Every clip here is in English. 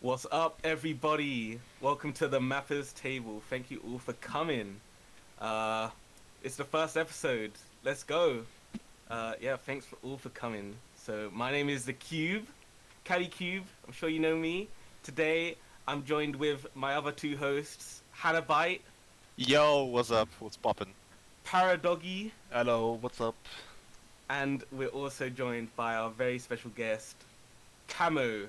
What's up, everybody? Welcome to the Mappers Table. Thank you all for coming. Uh, it's the first episode. Let's go. Yeah, thanks for all for coming. So my name is the Cube, Caddy Cube. I'm sure you know me. Today I'm joined with my other two hosts, Hana Bite, Yo, what's up? What's poppin'? Paradoggy, Hello, what's up? and we're also joined by our very special guest, Camo.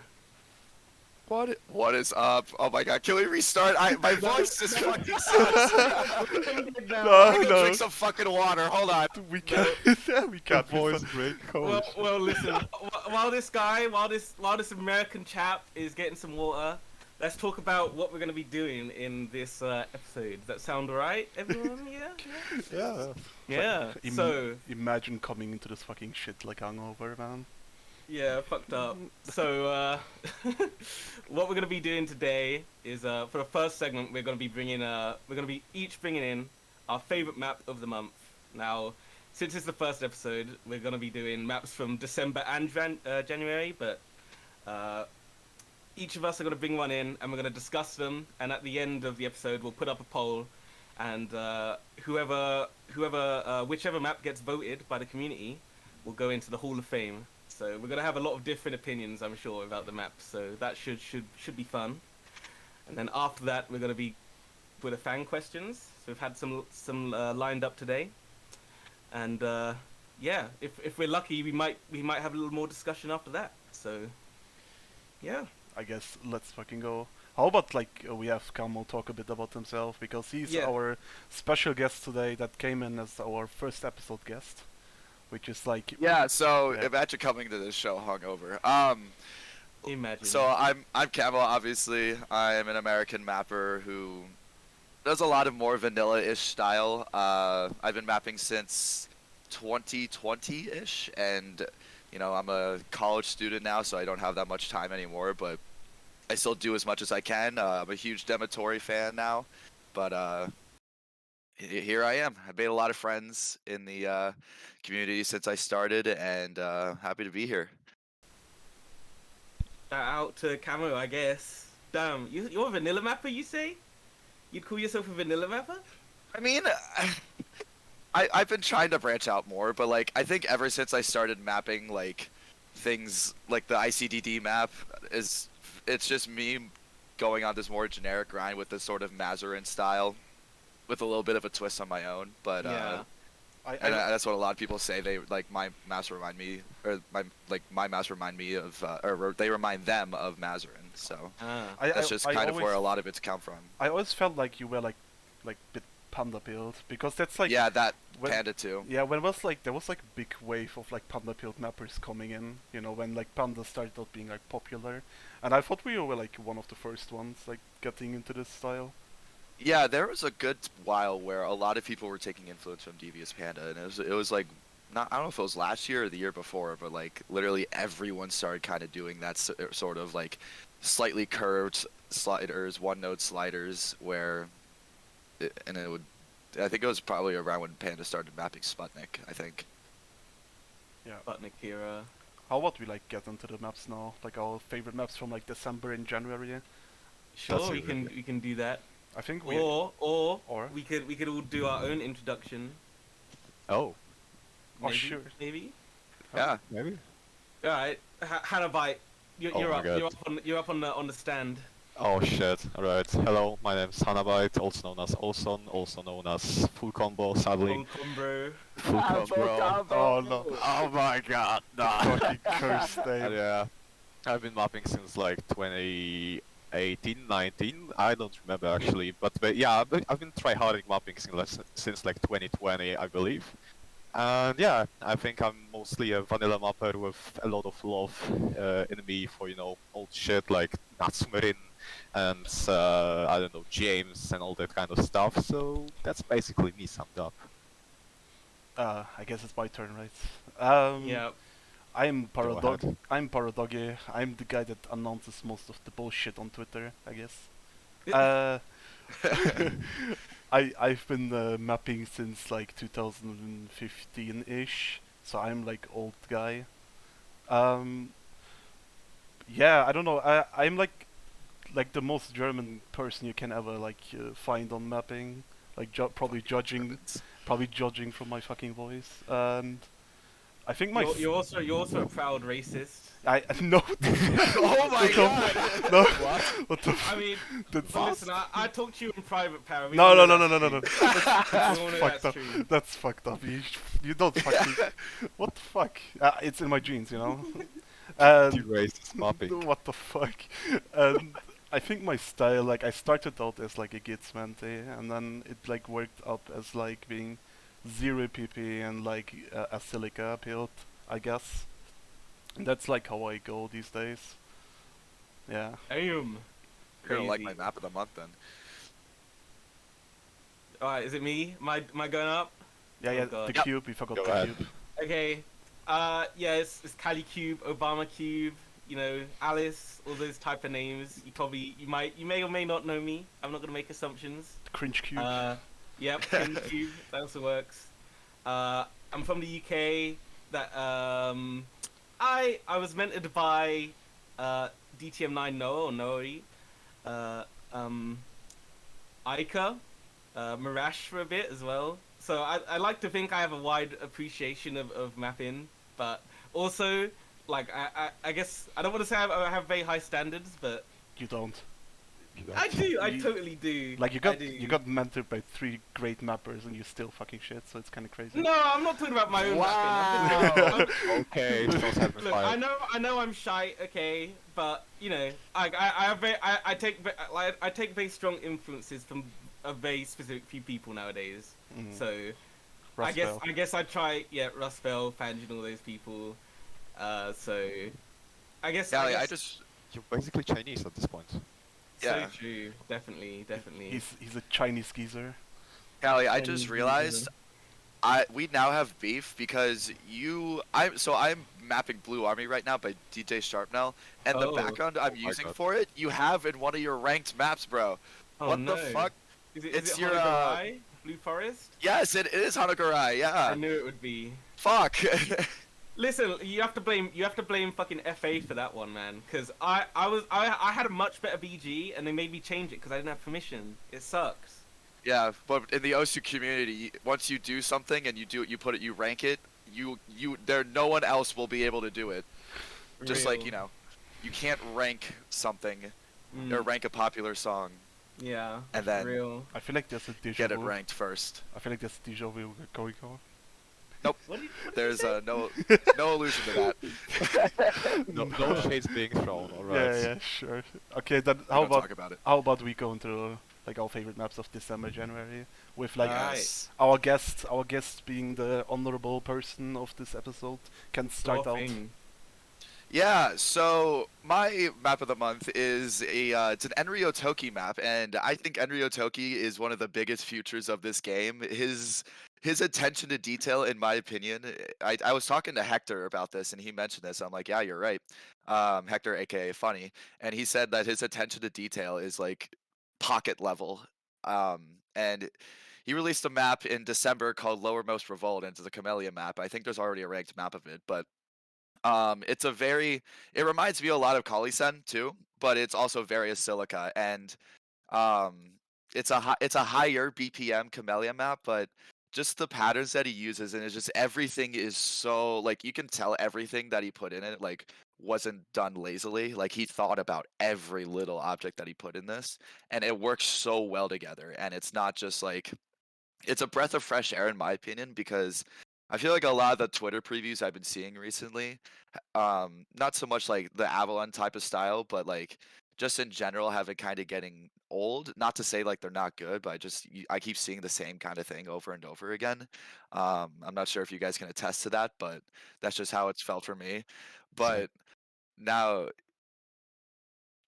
What is up? Oh my god, can we restart? My voice just fucking sucks. Let me go drink some fucking water. Hold on. We can't. we can't. Voice break. Well, listen. While this American chap is getting some water, let's talk about what we're gonna be doing in this episode. Does that sound alright, everyone? Yeah. Yeah. So Imagine coming into this fucking shit like hungover, man. yeah, fucked up. So what we're gonna be doing today is for the first segment we're gonna be each bringing in our favorite map of the month. Now, since it's the first episode, we're gonna be doing maps from December and January, but each of us are gonna bring one in and we're gonna discuss them. And at the end of the episode, we'll put up a poll, and whichever map gets voted by the community will go into the Hall of Fame. So we're gonna have a lot of different opinions, I'm sure, about the map. So that should be fun. And then after that, we're gonna be with the fan questions. So we've had some lined up today. And yeah, if we're lucky, we might have a little more discussion after that. So yeah. I guess let's fucking go. How about we have Camo talk a bit about himself, because he's Yeah. our special guest today that came in as our first episode guest, which is like Yeah, so Yeah. imagine coming to this show hungover. Imagine. So I'm Camo, obviously. I am an American mapper who does a lot of more vanilla-ish style. I've been mapping since 2020-ish, and I'm a college student now, so I don't have that much time anymore, but I still do as much as I can. I'm a huge Demetori fan now, but here I am. I've made a lot of friends in the community since I started, and happy to be here. Shout out to Camo, I guess. Damn, you're a vanilla mapper, you say? You'd call yourself a vanilla mapper? I mean, I've been trying to branch out more, but I think ever since I started mapping things like the ICDD map, it's just me going on this more generic grind with this sort of Mazarin style, with a little bit of a twist on my own. But Yeah. that's what a lot of people say. They my maps remind me, or my maps remind me of, or they remind them of Mazarin. So that's just kind of where a lot of it's come from. I always felt like you were like bit panda build, because that's Yeah, that when- Panda too. Yeah, when there was a big wave of panda build mappers coming in, when panda started out being popular, and I thought we were one of the first ones getting into this style. Yeah, there was a good while where a lot of people were taking influence from Devious Panda, and it was not, I don't know if it was last year or the year before, but literally everyone started kind of doing that sort of slightly curved sliders, one node sliders, where I think it was probably around when Panda started mapping Sputnik, I think. Yeah. Sputnik era. How about we get into the maps now, our favorite maps from December and January? Sure, That's we can do that. I think we Or Or? we could all do our own introduction. Oh, Maybe, sure. Maybe. Yeah. maybe. All right, Hannah Bite, Oh you're my up. God. You're up on the stand. Oh shit. Alright. Hello, my name's Hanabite, also known as Olson, also known as Full Combo, sadly. Full combo. Full Combo. Oh no. Oh my god, nah. Fucking cursed name. Yeah. I've been mapping since 2018, 19. I don't remember actually, but yeah, I've been tryharding mapping since 2020, I believe. And yeah, I think I'm mostly a vanilla mapper with a lot of love in me for old shit like Natsumerin and I don't know, James and all that kind of stuff. So that's basically me summed up. I guess it's my turn, right? Yeah. I'm Go ahead. Paradoggy. I'm the guy that announces most of the bullshit on Twitter, I guess. I've been mapping since 2015-ish, so I'm old guy. Yeah, I don't know. I'm like the most German person you can ever like find on mapping. Like probably judging from my fucking voice. And I think my You're also a proud racist. I no. Oh my god! No. What? What the? I mean, That's, but listen, I talked to you in private, Para. We no, all no, know no, no, that's no, no, true. no. We all know Fucked that's up. true. That's fucked up. You don't fucking. What the fuck? It's in my genes, you know. And Racist mapping. what the fuck? And I think my style, like, I started out as like a Gitzmente, and then it like worked up as like being zero PP and like a silica build, I guess. And that's like how I go these days. Yeah. Damn. You're gonna like my Crazy. map of the month then. Alright, is it me? Am I going up? Yeah, Oh, yeah. God. The Yep. cube. We forgot Go the ahead. cube. Okay. Yeah, it's Cali Cube, Obama Cube, you know, Alice, all those type of names. You may or may not know me. I'm not gonna make assumptions. The cringe cube. Yep, Cali Cube. That also works. I'm from the UK. That I was mentored by DTM9 Noah or Noe, Aika, Marash for a bit as well. So I like to think I have a wide appreciation of mapping, but also like I guess I don't want to say I have very high standards, but You don't. I do. I You- totally do. Like you I got do. mentored by 3 great mappers and you still fucking shit. So it's kind of crazy. No, I'm not talking about my own Wow. mapping. I'm just, Okay, shots have been look, fired. I know I'm shy, okay, but you know, I take very strong influences from a very specific few people nowadays. Mhm. So Rustbell. I guess I try, yeah, Rustbell, Fangin, all those people. So I guess Yeah, I like, guess I just You're basically Chinese at this point. yeah. so true, definitely. He's a Chinese geezer. Callie, I Chinese just geezer. realized we now have beef because I'm mapping Blue Army right now by DJ Sharpnell, and the Oh. background I'm my using God. for it you have in one of your ranked maps, bro. Oh What no. the fuck? Is It's it your, Hologarai, Blue Forest? Yes, it is Hanagurai. Yeah. I knew it would be. Fuck. Listen, you have to blame fucking FA for that one, man. Cause I had a much better BG and they made me change it because I didn't have permission. It sucks. Yeah, but in the OSU community, once you do something and you rank it, no one else will be able to do it. Just like, Real. you know, you can't rank something Mm, or rank a popular song yeah. and then real. I feel like there's a deja get it vu. ranked first. I feel like there's deja vu going on. What did you There's say? no allusion to that. No shades being thrown, alright. Yeah, sure. Okay, then We don't talk about it. how about we go into like our favorite maps of December, January, with like Alright. Yes. our guest being the honorable person of this episode can start Sure out. thing. Yeah, so my map of the month is it's an enryotoki map, and I think enryotoki is one of the biggest futures of this game. His attention to detail, in my opinion, I was talking to Hector about this, and he mentioned this. I'm like, yeah, you're right. Hector, aka Funny, and he said that his attention to detail is like pocket level. And he released a map in December called Lowermost Revolt, and it's a Camellia map. I think there's already a ranked map of it, but it's it reminds me a lot of Kalisen too, but it's also very Silica, and um, it's a higher BPM Camellia map, but just the patterns that he uses, and it's just everything is so like you can tell everything that he put in it like wasn't done lazily. Like he thought about every little object that he put in this, and it works so well together. And it's not just like it's a breath of fresh air in my opinion because I feel like a lot of the Twitter previews I've been seeing recently, not so much like the Avalon type of style, but like just in general have it kind of getting old. Not to say like they're not good, but I keep seeing the same kind of thing over and over again. I'm not sure if you guys can attest to that, but that's just how it's felt for me. But now,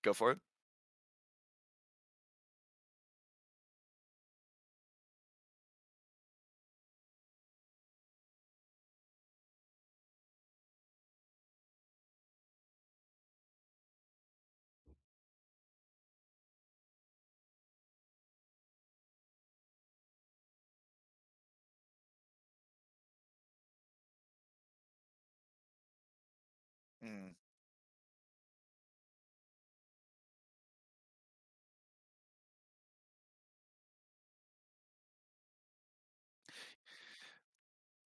go for it. Mm.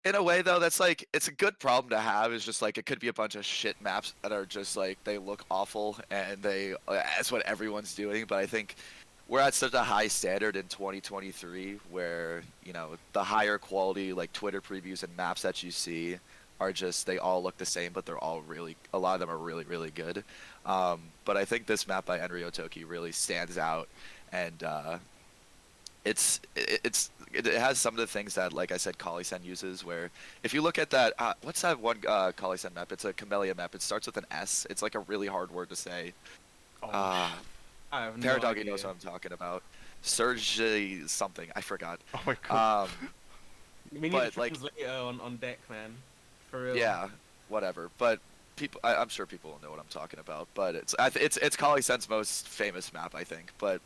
in a way though, that's like it's a good problem to have. Is just like it could be a bunch of shit maps that are just like they look awful and that's what everyone's doing. But I think we're at such a high standard in 2023 where the higher quality like Twitter previews and maps that you see are just they all look the same, but they're all really a lot of them are really really good. But I think this map by enryotoki really stands out, and it has some of the things that, like I said, Kali-sen uses. Where if you look at that, what's that one Kali-sen map? It's a Camellia map. It starts with an S. It's like a really hard word to say. Oh, I have no Paradoggy idea. knows what I'm talking about. Sergey something. I forgot. oh my god. We need but, a like- translator on deck, man. For real. Yeah, whatever. But I'm sure people will know what I'm talking about. But it's Kali-sen's most famous map, I think. But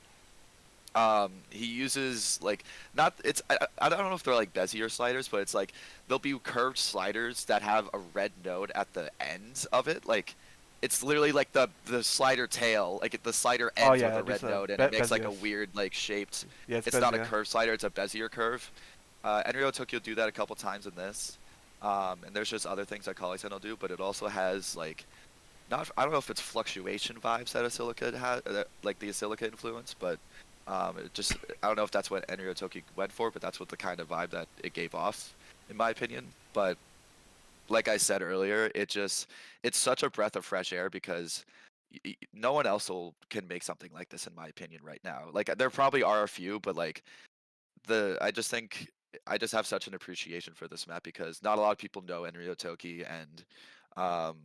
he uses like I don't know if they're like Bezier sliders, but it's like there'll be curved sliders that have a red node at the ends of it. Like it's literally like the slider tail, like the slider ends yeah, with a red these are node, and it makes like a Beziers. weird like shaped. Yeah, It's not a Bezier. curved slider; it's a Bezier curve. enryotoki will do that a couple times in this, and there's just other things that Kali-sen will do, but it also has like I don't know if it's fluctuation vibes that Asilica has, like the Asilica influence, but it just I don't know if that's what enryotoki went for, but that's what the kind of vibe that it gave off, in my opinion. But like I said earlier, it's such a breath of fresh air because no one else can make something like this, in my opinion, right now. Like there probably are a few, but like I just think I just have such an appreciation for this map because not a lot of people know enryotoki, and um,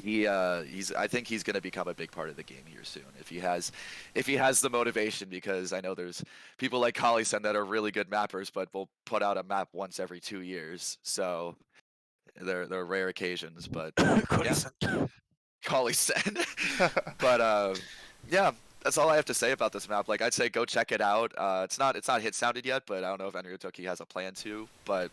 I think he's gonna become a big part of the game here soon if he has the motivation, because I know there's people like Kali-sen that are really good mappers but will put out a map once every 2 years. So they're rare occasions, but yeah, Kali-sen. But yeah, that's all I have to say about this map. Like I'd say go check it out. It's not hit sounded yet, but I don't know if enryotoki has a plan to. But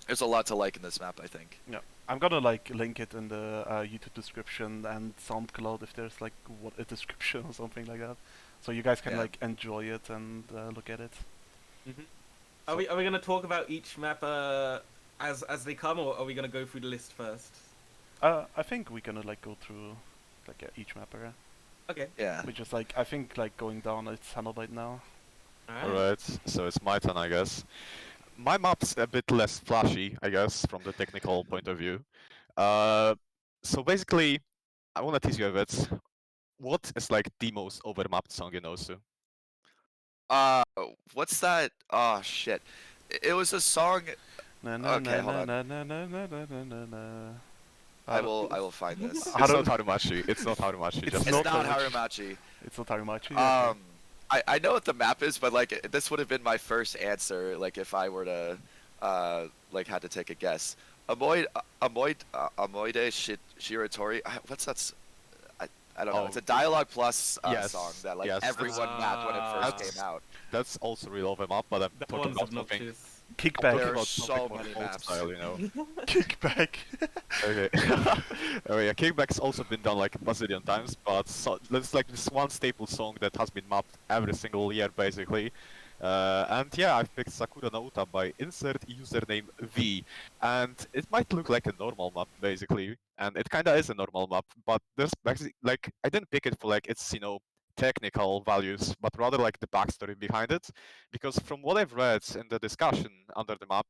there's a lot to like in this map, I think. Yeah, I'm gonna like link it in the YouTube description and SoundCloud if there's like a description or something like that, so you guys can Yeah. like enjoy it and look at it. Mm-hmm. Are we gonna talk about each map as they come, or are we gonna go through the list first? I think we're gonna like go through like each mapper. Okay. Yeah. Which is like I think like going down it's Hana right now. Alright, so it's my turn, I guess. My map's a bit less flashy, I guess, from the technical point of view. So basically, I want to tease you a bit. What is like the most overmapped song in Osu? What's that? Oh shit! It was a song. Na na Okay, na hold na on. na na na na na na na. I will find this. It's Haru- not Harumachi. It's not Harumachi. It's Just It's not not Harumachi. Harumachi. It's not Harumachi. Okay. I know what the map is, but like this would have been my first answer. Like if I were to, like had to take a guess. Amoide Shiratori. What's that? I don't know. Oh. It's a Dialogue Plus Yes, song that like yes. everyone mapped when it first That's- came out. That's also real overmap, but I'm That talking one's about something. obnoxious. Kickback. Talking There are about so something more many old maps. style, you know. Kickback. Okay. Oh yeah, Kickback's also been done like a bazillion times, but there's like this one staple song that has been mapped every single year basically. And yeah, I've picked Sakura no Uta by InsertUsernamev, and it might look like a normal map basically, and it kinda is a normal map, but there's basically like I didn't pick it for like its technical values, but rather like the backstory behind it, because from what I've read in the discussion under the map,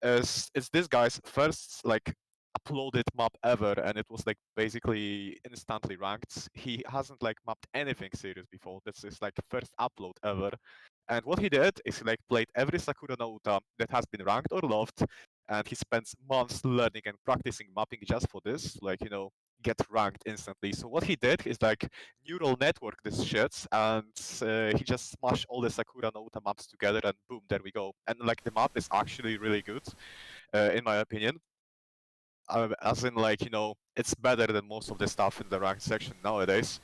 it's this guy's first like uploaded map ever, and it was like basically instantly ranked. He hasn't like mapped anything serious before. This is like first upload ever. And what he did is he like played every Sakura no Uta that has been ranked or loved, and he spends months learning and practicing mapping just for this, like get ranked instantly. So what he did is like neural network this shit, and he just smashed all the Sakura no Uta maps together, and boom, there we go. And like the map is actually really good, in my opinion. As in like it's better than most of the stuff in the ranked section nowadays.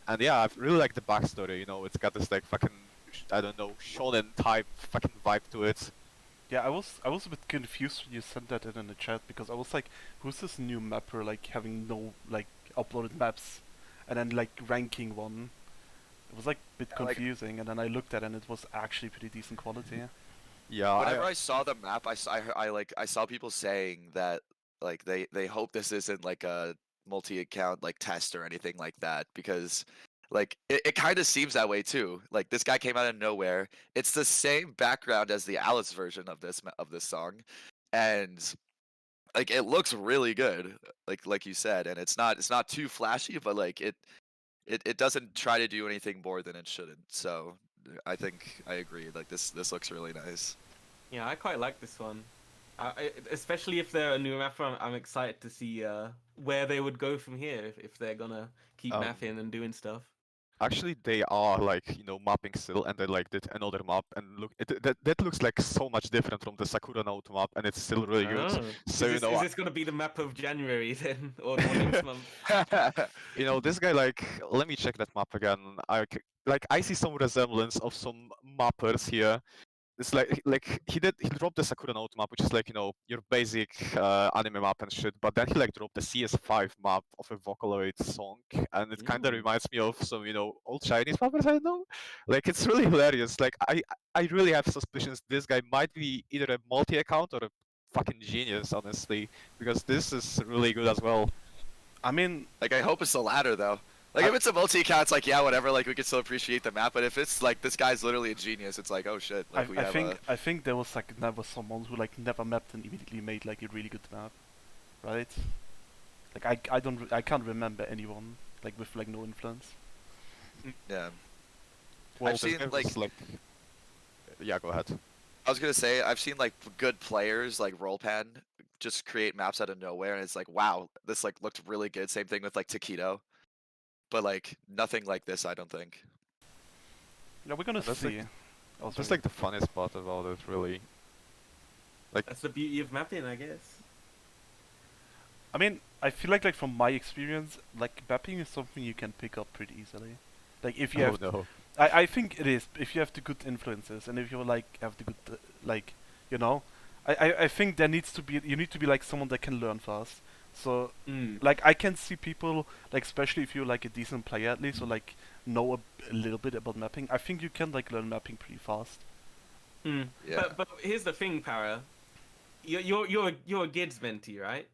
And yeah, I really like the backstory. It's got this like fucking I don't know shonen type fucking vibe to it. Yeah, I was a bit confused when you sent that in the chat because I was like, who's this new mapper like having no like uploaded maps and then like ranking one? It was like a bit Yeah, like- confusing, and then I looked at it and it was actually pretty decent quality. Yeah, Whenever I saw the map, I saw people saying that like they hope this isn't like a multi-account like test or anything like that because like it kind of seems that way too. Like this guy came out of nowhere. It's the same background as the Alice version of this song, and like it looks really good. Like you said, and it's not too flashy, but like it doesn't try to do anything more than it shouldn't. So I think I agree. Like this looks really nice. Yeah, I quite like this one. Especially if they're a new mapper, I'm excited to see where they would go from here if they're gonna keep Um, mapping and doing stuff. Actually, they are like mapping still, and they like did another map, and look, that looks like so much different from the Sakura Note map, and it's still really good. Oh. So is this gonna be the map of January then, or next month? this guy like, let me check that map again. I see some resemblance of some mappers here. It's like he dropped the Sakura Note map, which is like your basic anime map and shit. But then he like dropped the CS5 map of a Vocaloid song, and it kind of reminds me of some old Chinese mappers I know. Like it's really hilarious. Like I really have suspicions this guy might be either a multi-account or a fucking genius, honestly, because this is really good as well. I mean, Like I hope it's the latter though. Like if it's a multi-account, it's like yeah, whatever. Like we can still appreciate the map. But if it's like this guy's literally a genius, it's like oh shit. Like I think there was like never someone who like never mapped and immediately made like a really good map, right? Like I can't remember anyone like with like no influence. yeah. Well, I've seen like yeah, go ahead. I was gonna say I've seen like good players like Rollpan just create maps out of nowhere, and it's like wow, this like looked really good. Same thing with like Taquito, but like nothing like this, I don't think. Yeah, we're gonna That's see. like- Also, That's like the funniest part about it, really. That's the beauty of mapping, I guess. I mean, I feel like from my experience, like mapping is something you can pick up pretty easily. Like if you Oh have, no. I think it is if you have the good influences and if you like have the good like you know, I think there needs to be you need to be like someone that can learn fast. So like I can see people like especially if you're like a decent player at least or like know a little bit about mapping. I think you can like learn mapping pretty fast. Yeah. But here's the thing, Para. You're a Gids mentee, right?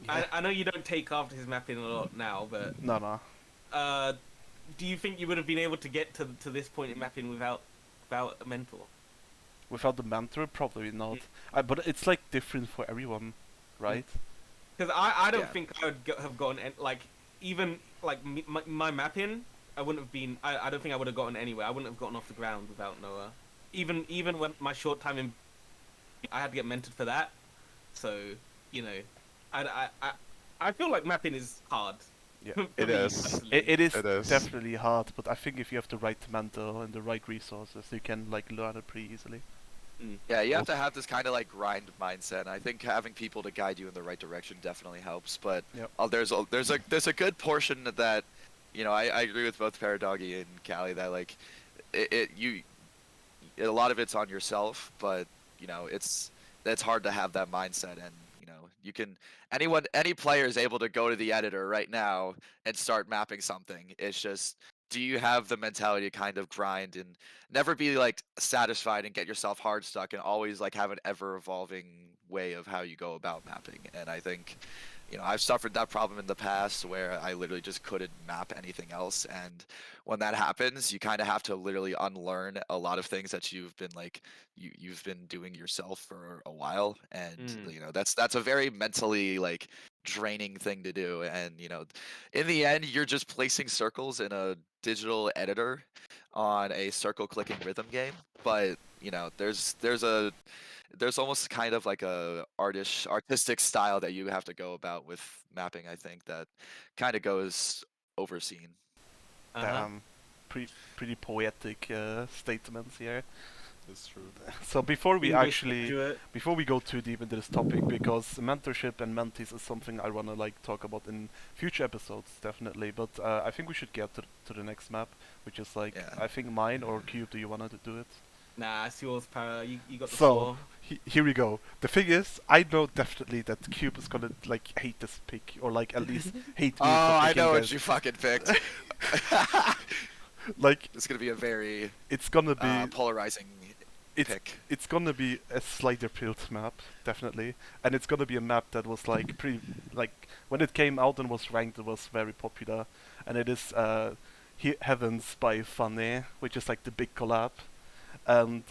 Yeah. I know you don't take after his mapping a lot now, but No. do you think you would have been able to get to this point in mapping without a mentor? Without the mentor, probably not. But it's like different for everyone, right? Because I don't Yeah. think I would have gotten like even like my mapping. I wouldn't have been. I don't think I would have gotten anywhere. I wouldn't have gotten off the ground without Noah. Even when my short time in, I had to get mentored for that. So I feel like mapping is hard. Yeah. for It me, is. personally. It is It is. definitely hard, but I think if you have the right mentor and the right resources, you can like learn it pretty easily. Yeah, you have to have this kind of like grind mindset. And I think having people to guide you in the right direction definitely helps. But Yep. there's a good portion that, I agree with both Paradoggy and Callie that like, a lot of it's on yourself, but it's hard to have that mindset and you can any player is able to go to the editor right now and start mapping something. It's just do you have the mentality to kind of grind and never be like satisfied and get yourself hard stuck and always like have an ever evolving way of how you go about mapping. And I think I've suffered that problem in the past where I literally just couldn't map anything else. And when that happens, you kind of have to literally unlearn a lot of things that you've been like you've been doing yourself for a while. And that's a very mentally like draining thing to do. And in the end, you're just placing circles in a digital editor on a circle clicking rhythm game. But there's almost kind of like a artistic style that you have to go about with mapping. I think that kind of goes overseen. Pretty poetic statements here. It's true. So before we English graduate. before we go too deep into this topic, because mentorship and mentees is something I wanna like talk about in future episodes, definitely. But I think we should get to the next map, which is like Yeah. I think mine or Cube. Do you wanna do it? Nah, it's yours, Para. You got the So floor. here we go. The thing is, I know definitely that Cube is gonna like hate this pick or like at least hate me. Oh, for I picking know what this. you fucking picked. Like It's gonna be a very it's gonna be polarizing it's gonna be a slider build map, definitely, and it's gonna be a map that was like pretty like when it came out and was ranked, it was very popular, and it is Heathens by Hana, which is like the big collab, and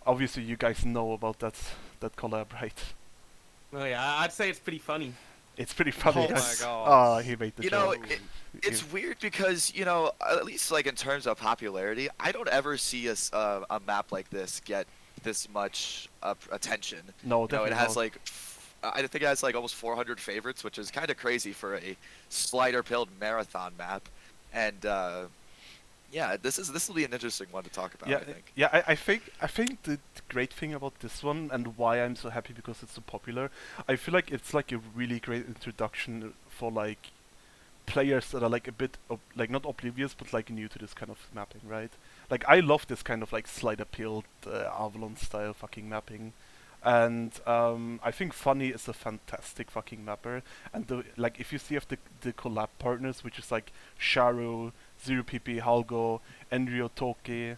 obviously you guys know about that collab, right? Oh yeah, I'd say it's pretty funny. It's pretty funny. Oh my and- god. Oh, he made the You know, joke. it's weird because, you know, at least like in terms of popularity, I don't ever see a map like this get this much attention. No, You know, definitely it has not. like I think it has like almost 400 favorites, which is kind of crazy for a slider pilled marathon map. And yeah, this will be an interesting one to talk about, Yeah, I think. yeah. I think the great thing about this one and why I'm so happy because it's so popular, I feel like it's like a really great introduction for like players that are like a bit like not oblivious but like new to this kind of mapping, right? Like I love this kind of like slider peeled Avalon style fucking mapping. And I think Funny is a fantastic fucking mapper. And like if you see of the collab partners, which is like Sharu, Zero PP, Halgo, enryotoki,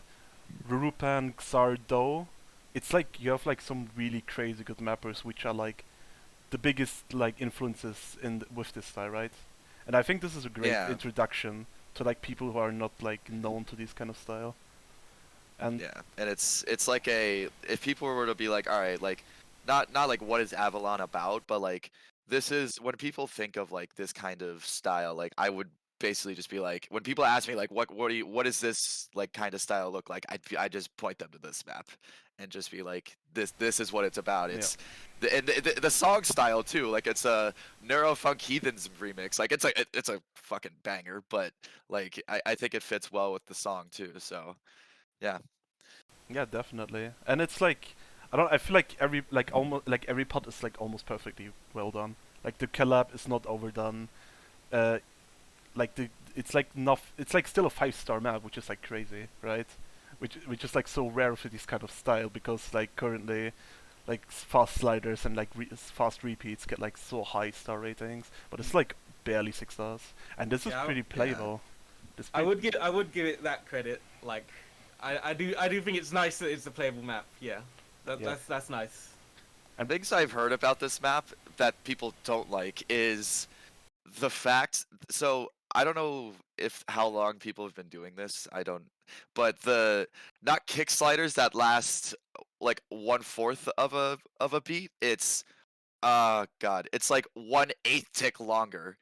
Rurupan, Xardo, it's like you have like some really crazy good mappers, which are like the biggest like influences with this style, right? And I think this is a great Yeah. introduction to like people who are not like known to this kind of style. And Yeah, and it's like a if people were to be like, all right, like not like what is Avalon about, but like this is when people think of like this kind of style, like I would basically just be like when people ask me like what does this like kind of style look like, I just point them to this map and just be like this is what it's about. Yeah. It's the song style too, like it's a neurofunk Heathens remix, like it's a fucking banger, but like I think it fits well with the song too, so yeah. yeah, definitely. And it's like I feel like every part is like almost perfectly well done. Like the collab is not overdone. Uh, like it's like it's like still a 5-star map, which is like crazy, right? Which is like so rare for this kind of style because like currently like fast sliders and like fast repeats get like so high star ratings, but it's like barely 6 stars, and this is Yeah, pretty playable. This I would give it that credit. Like, I do think it's nice that it's a playable map. Yeah, Yeah. that's nice. And things I've heard about this map that people don't like is the fact. So I don't know if how long people have been doing this. I don't, but the not kick sliders that last like 1/4 of a beat. It's god, it's like 1/8 tick longer.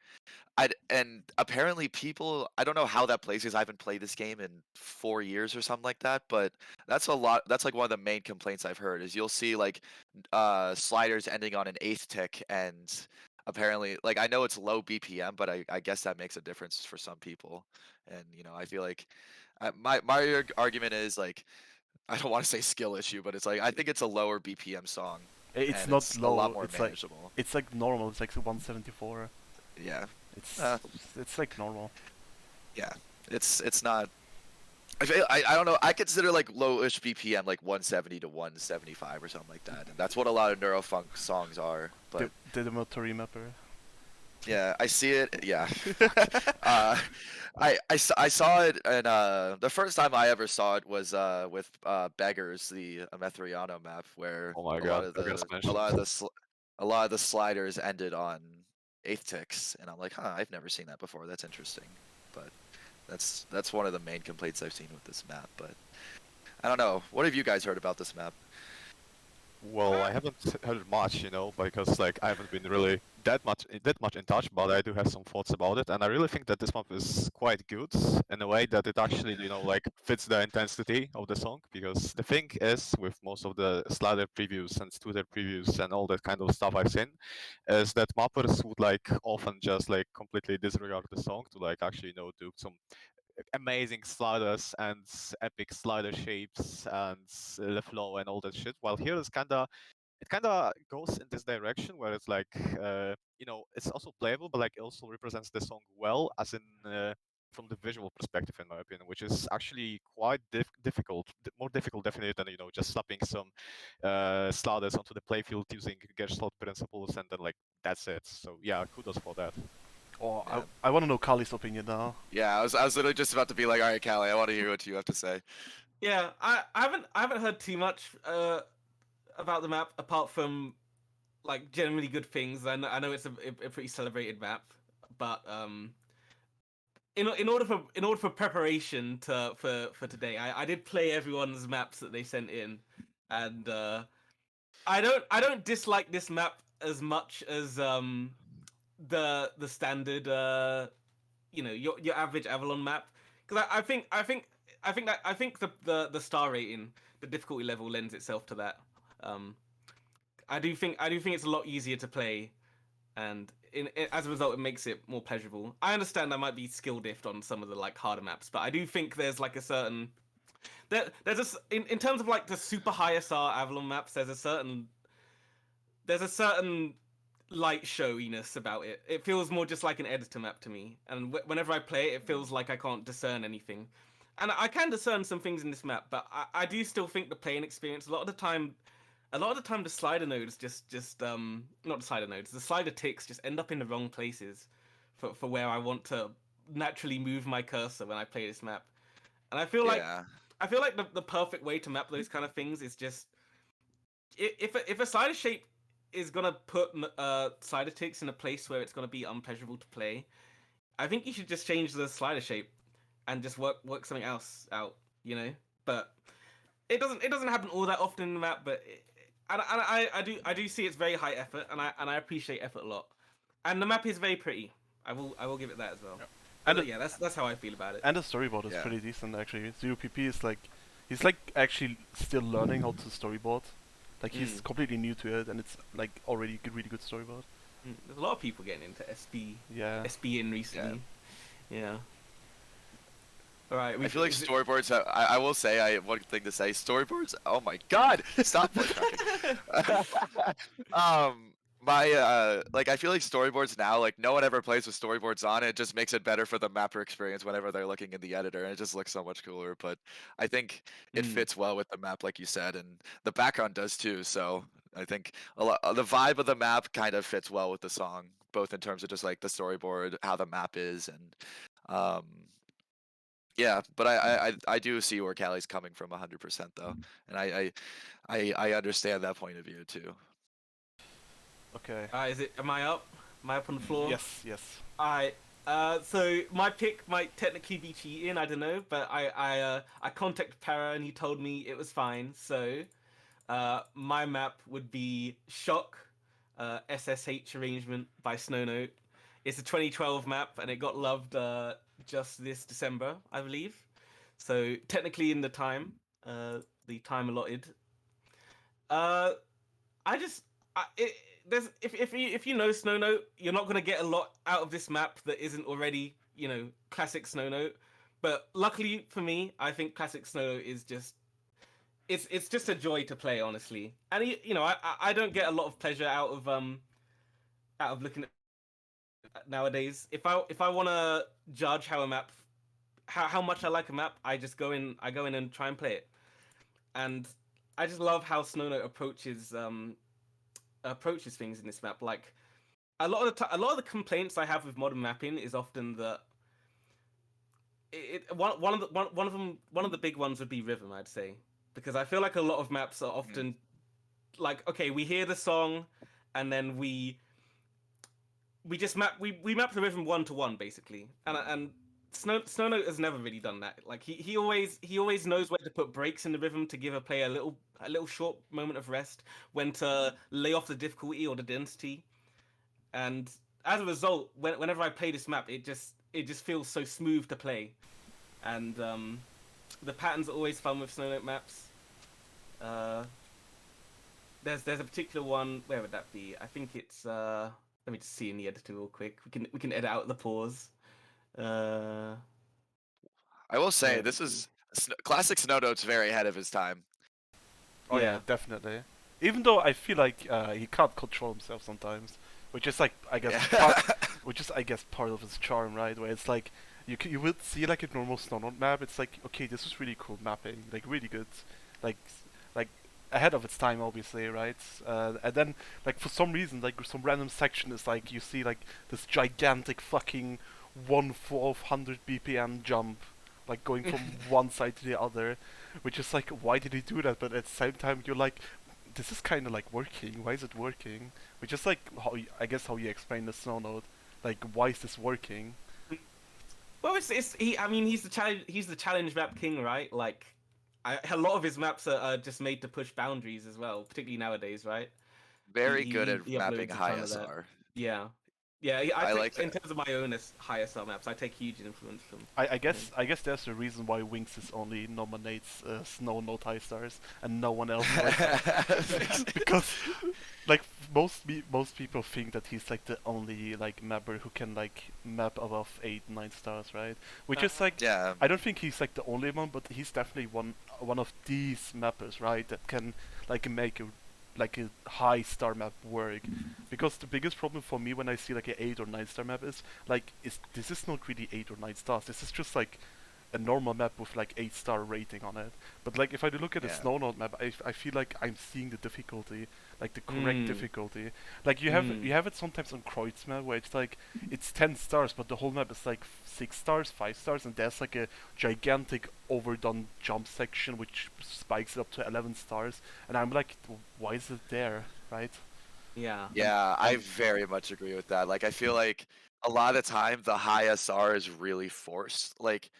And apparently people, I don't know how that plays because I haven't played this game in 4 years or something like that, but that's a lot. That's like one of the main complaints I've heard is you'll see like sliders ending on an eighth tick, and apparently like I know it's low BPM, but I guess that makes a difference for some people. And you know I feel like my argument is like I don't want to say skill issue, but it's like I think it's a lower BPM song It's and not it's a low. lot more It's like manageable. normal. It's like 174. Yeah. It's Uh, it's like normal. Yeah, it's not. I don't know. I consider like lowish BPM like 170 to 175 or something like that, and that's what a lot of neurofunk songs are. But The Motori mapper. yeah, I see it. Yeah, I saw it, and the first time I ever saw it was with Beggars, the Amethriano map, where Oh my a lot god, of Beggars the a mentioned. lot of the a lot of the sliders ended on eighth ticks, and I'm like, huh, I've never seen that before. That's interesting, but that's one of the main complaints I've seen with this map. But I don't know. What have you guys heard about this map? Well, I haven't heard much, you know, because like I haven't been really that much in touch, but I do have some thoughts about it, and I really think that this map is quite good in a way that it actually, you know, like fits the intensity of the song. Because the thing is, with most of the slider previews and Twitter previews and all that kind of stuff I've seen, is that mappers would like often just like completely disregard the song to like actually, you know, do some amazing sliders and epic slider shapes and the flow and all that shit. While here is kind of goes in this direction where it's like you know, it's also playable, but like it also represents the song well, as in from the visual perspective, in my opinion, which is actually quite difficult, more difficult definitely than, you know, just slapping some sliders onto the playfield using Gestalt principles and then like that's it. So yeah, kudos for that. Oh, Yeah. I want to know Kali's opinion now. Yeah, I was literally just about to be like, all right, Callie, I want to hear what you have to say. Yeah, I haven't heard too much about the map apart from like generally good things. I know it's a pretty celebrated map, but in order for preparation for today, I did play everyone's maps that they sent in, and I don't dislike this map as much as the standard your average Avalon map, because I think the star rating, the difficulty level lends itself to that. Um, I do think it's a lot easier to play, and as a result, it makes it more pleasurable. I understand I might be skill diffed on some of the like harder maps, but I do think there's like a certain there's in terms of like the super high SR Avalon maps, there's a certain light showiness about it. It feels more just like an editor map to me, and whenever I play it, it feels like I can't discern anything. And I can discern some things in this map, but I do still think the playing experience a lot of the time the slider nodes just not the slider nodes, the slider ticks just end up in the wrong places for where I want to naturally move my cursor when I play this map. And Yeah. I feel like the perfect way to map those kind of things is just if a slider shape is gonna put slider ticks in a place where it's gonna be unpleasurable to play, I think you should just change the slider shape and just work something else out, you know. But it doesn't happen all that often in the map. But I do see it's very high effort, and I appreciate effort a lot. And the map is very pretty. I will give it that as well. Yeah. But And yeah, that's how I feel about it. and the storyboard is Yeah. pretty decent actually. Zero PP is like, he's like actually still learning how to storyboard. Like he's Mm. completely new to it, and it's like already good, really good storyboard. There's a lot of people getting into Yeah. SB in recently. Yeah. All right. I feel like storyboards. I will say, one thing to say. Storyboards. Oh my God! Stop voice cracking. Like I feel like storyboards now, like no one ever plays with storyboards on. It just makes it better for the mapper experience whenever they're looking in the editor, and it just looks so much cooler. But I think it Mm. fits well with the map, like you said, and the background does too. So I think the vibe of the map kind of fits well with the song, both in terms of just like the storyboard, how the map is, and um, yeah, but I do see where Callie's coming from 100% though, and I understand that point of view too. Okay. Am I up? Am I up on the floor? Yes. Yes. I so my pick might technically be cheating. I don't know, but I contacted Para and he told me it was fine. So my map would be Shock, S.S.H arrangement by Snownote. It's a 2012 map and it got loved just this December, I believe. So technically in the time allotted. Uh, I just there's if you know Snow Note, you're not gonna get a lot out of this map that isn't already classic Snow Note. But luckily for me, I think classic Snow Note is just it's just a joy to play, honestly. And I don't get a lot of pleasure out of looking at nowadays. If I want to judge how a map how much I like a map, I go in and try and play it. And I just love how Snow Note approaches things in this map. Like a lot of the complaints I have with modern mapping is often that one of the big ones would be rhythm, I'd say, because I feel like a lot of maps are often like, okay, we hear the song, and then we just map the rhythm one to one basically, and Snow Note has never really done that. Like he always knows where to put breaks in the rhythm to give a player a little short moment of rest, when to lay off the difficulty or the density. And as a result, whenever I play this map, it just feels so smooth to play. And the patterns are always fun with Snow Note maps. Uh, there's a particular one. Where would that be? I think it's. Let me just see in the editor real quick. We can edit out the pause. Uh, I will say where would this it be? is classic Snownote's very ahead of his time. Oh yeah, Yeah. definitely. Even though I feel like he can't control himself sometimes, which is like I guess Yeah. which is I guess part of his charm, right? Where it's like you would see like a normal Snownote map. It's like, okay, this is really cool mapping, like really good, like like ahead of its time, obviously, right? And then like for some reason, like some random section is like you see like this gigantic fucking 1/400 BPM jump, like going from one side to the other, which is like, why did he do that? But at the same time, you're like, this is kind of like working. Why is it working? Which is like I guess how you explain the snow node. Like, why is this working? Well, I mean, he's the challenge map king, right? Like, a lot of his maps are just made to push boundaries as well, particularly nowadays, right? Very good at He mapping uploads a high ton of that. SR. Yeah, yeah. I I take like in that. terms of my own higher SR maps, I take huge influence from. I him. guess there's a reason why Winx's only nominates Snow Node high stars and no one else does. Because like most people think that he's like the only like mapper who can like map above 8-9 stars, right? Which is like, Yeah. I don't think he's like the only one, but he's definitely one of these mappers, right? That can like make a high star map work. Because the biggest problem for me when I see like a 8 or 9 star map is like, this is not really 8 or 9 stars. This is just like a normal map with like 8-star rating on it. But like if I look at a Yeah. snow node map, I feel like I'm seeing the difficulty, like the correct difficulty. Like you have it sometimes on Kreuz map where it's like it's 10 stars, but the whole map is like 6 stars, 5 stars, and there's like a gigantic overdone jump section which spikes it up to 11 stars, and I'm like, why is it there, right? Yeah. Yeah, I very much agree with that. Like, I feel like a lot of the time the high SR is really forced. Like,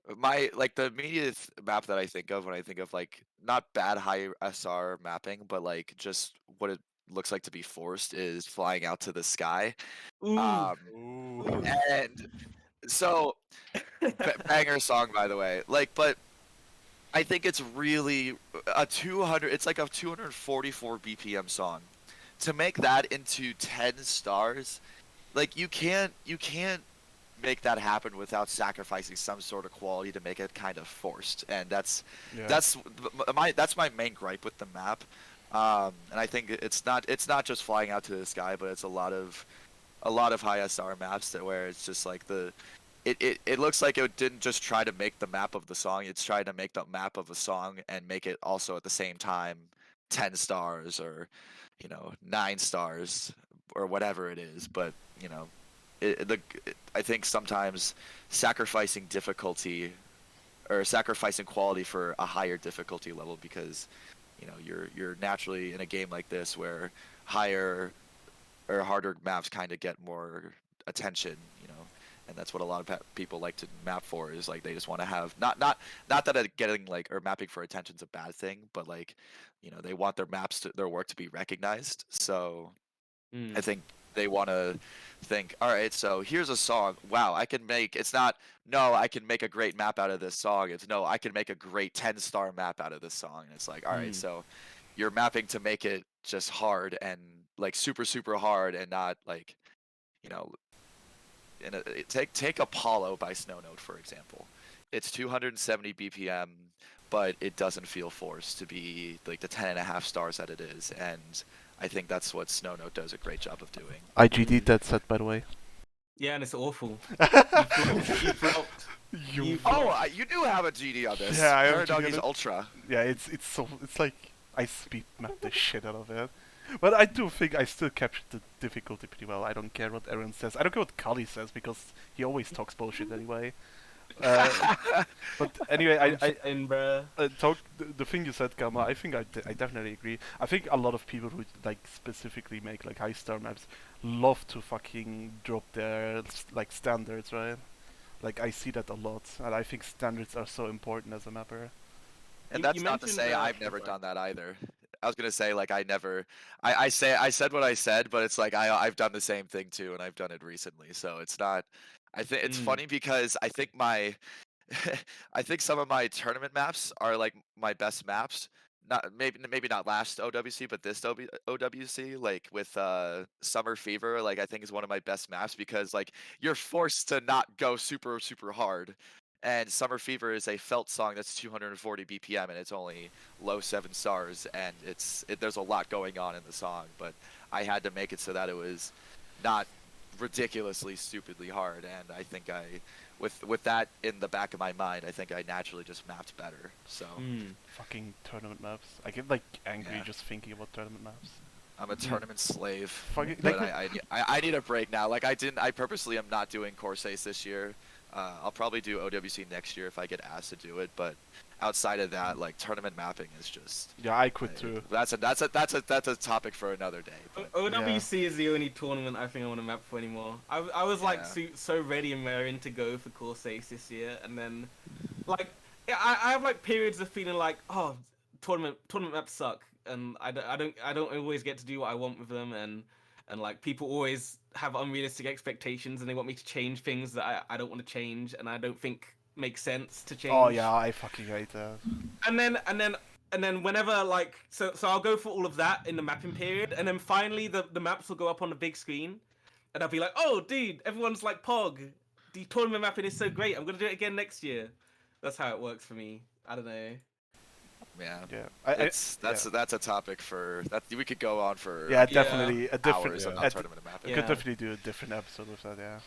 the immediate map that I think of when I think of like not bad high SR mapping, but like just what it looks like to be forced is flying out to the sky. Ooh. Um, Ooh. and so banger song by the way. Like, but I think it's really a 200. It's like a 244 BPM song. To make that into 10 stars, like you can't make that happen without sacrificing some sort of quality to make it kind of forced, and Yeah. that's my main gripe with the map. And I think it's not just flying out to the sky, but it's a lot of high SR maps that where it's just like it looks like it didn't just try to make the map of the song, it's trying to make the map of a song and make it also at the same time 10 stars or 9 stars or whatever it is. But I think sometimes sacrificing difficulty or sacrificing quality for a higher difficulty level, because you're naturally in a game like this where higher or harder maps kind of get more attention, and that's what a lot of people like to map for, is like they just want to have not that getting like or mapping for attention is a bad thing, but like they want their work to be recognized. So I think they want to think, all right, so here's a song. Wow, I can make a great map out of this song. It's no, I can make a great 10-star map out of this song. And it's like, all right, so you're mapping to make it just hard and like super, super hard, and not like, you know, take Apollo by Snow Node, for example. It's 270 BPM, but it doesn't feel forced to be like the 10.5 stars that it is. And I think that's what Snow Node does a great job of doing. IGD'd that set, by the way. Yeah, and it's awful. You flopped. You. You do have a GD on this. Yeah, I have a GD on Paradoggy's it. Ultra. Yeah, it's like I speed map the shit out of it. But I do think I still captured the difficulty pretty well. I don't care what Aaron says. I don't care what Kali says because he always talks bullshit anyway. But anyway, the thing you said, Gamma. I think I definitely agree. I think a lot of people who like specifically make like high star maps love to fucking drop their like standards, right? Like I see that a lot, and I think standards are so important as a mapper. And You that's not to mentioned, say I've never done that either. I was gonna say like I never, I said what I said, but it's like I've done the same thing too, and I've done it recently. So it's not. I think it's funny because I think I think some of my tournament maps are like my best maps. Not maybe not last OWC, but this OWC, like with Summer Fever, like I think is one of my best maps because like you're forced to not go super super hard. And Summer Fever is a felt song that's 240 BPM and it's only low 7 stars, and there's a lot going on in the song, but I had to make it so that it was not ridiculously stupidly hard, and I think with that in the back of my mind, I think I naturally just mapped better. So Fucking tournament maps. I get like angry Yeah. just thinking about tournament maps. I'm a tournament slave, Fucking but like I need a break now. Like I purposely am not doing Course Ace this year. I'll probably do OWC next year if I get asked to do it, but outside of that, like tournament mapping is just Yeah, I quit too. that's a topic for another day. But OWC is the only tournament I think I want to map for anymore. I was like Yeah. so ready and raring to go for Course Ace this year, and then like yeah, I have like periods of feeling like, oh, tournament maps suck, and I don't always get to do what I want with them, and like people always have unrealistic expectations and they want me to change things that I don't want to change and I don't think make sense to change. Oh yeah, I fucking hate that. And then whenever like so I'll go for all of that in the mapping period, and then finally the maps will go up on the big screen, and I'll be like, oh dude, everyone's like Pog, the tournament mapping is so great, I'm gonna do it again next year. That's how it works for me. I don't know. yeah, Yeah, that's a topic for that we could go on for yeah, definitely a different. hours on a- tournament mapping. We Yeah. could definitely do a different episode with that. Yeah.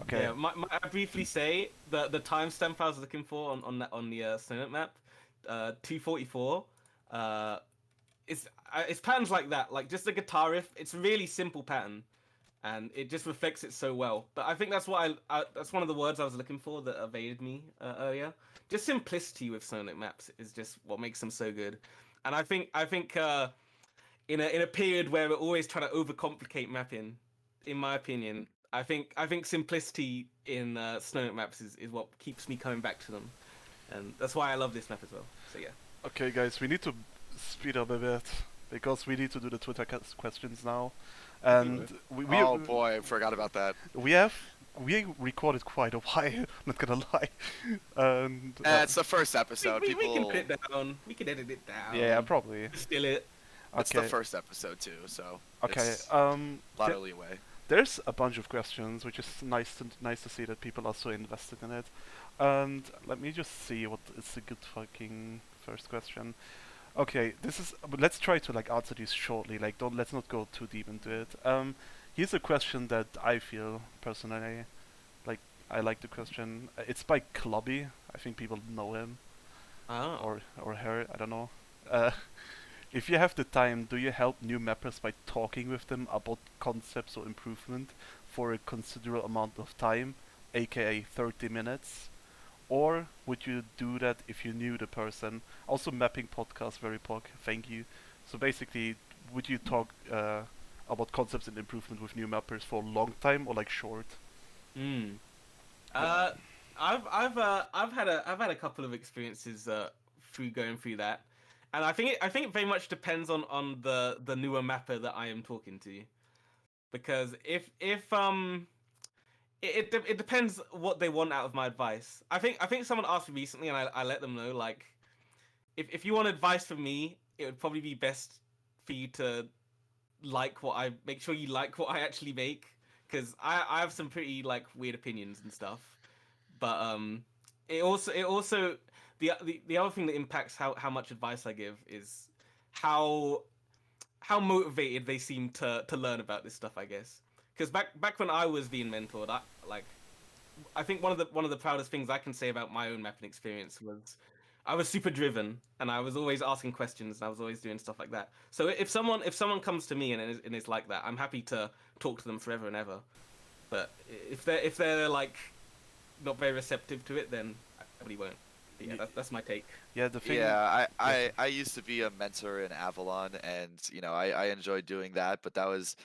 Okay. Yeah, I briefly say the timestamp I was looking for on the Snownet map, 244. It's patterns like that, like just the guitar riff. It's a really simple pattern, and it just reflects it so well. But I think that's what that's one of the words I was looking for that evaded me earlier. Just simplicity with Snownet maps is just what makes them so good. And I think in a period where we're always trying to overcomplicate mapping, in my opinion, I think simplicity in Snownet maps is what keeps me coming back to them, and that's why I love this map as well. So yeah. Okay, guys, we need to speed up a bit because we need to do the Twitter questions now, and Oh boy, I forgot about that. we recorded quite a while. Not gonna lie, and It's the first episode. We People, can put it down. We can edit it down. yeah, probably. Still it. it's Okay. the first episode too, so Okay. it's a lot th- of leeway. There's a bunch of questions, which is nice to see that people are so invested in it. And let me just see what is a good fucking first question. Okay, but let's try to like answer these shortly. Like, let's not go too deep into it. Here's a question that I feel personally, like I like the question. It's by Clubby. I think people know him Oh. or her. I don't know. Uh, if you have the time, do you help new mappers by talking with them about concepts or improvement for a considerable amount of time, aka 30 minutes? Or would you do that if you knew the person? Also, mapping podcast, very pog, thank you. So basically, would you talk about concepts and improvement with new mappers for a long time or like short? I've had a couple of experiences through going through that, and I think it very much depends on the newer mapper that I am talking to, because if it depends what they want out of my advice. I think someone asked me recently, and I let them know, like, if you want advice from me, it would probably be best for you to make sure you like what I actually make, because I have some pretty like weird opinions and stuff. But it also the other thing that impacts how much advice I give is how motivated they seem to learn about this stuff, I guess. Because back when I was being mentored, I think one of the proudest things I can say about my own mapping experience was I was super driven, and I was always asking questions, and I was always doing stuff like that. So if someone comes to me and is like that, I'm happy to talk to them forever and ever. But if they're like not very receptive to it, then I probably won't. But yeah, that's my take. Yeah, the thing. Yeah, I used to be a mentor in Avalon, and I enjoyed doing that, but that was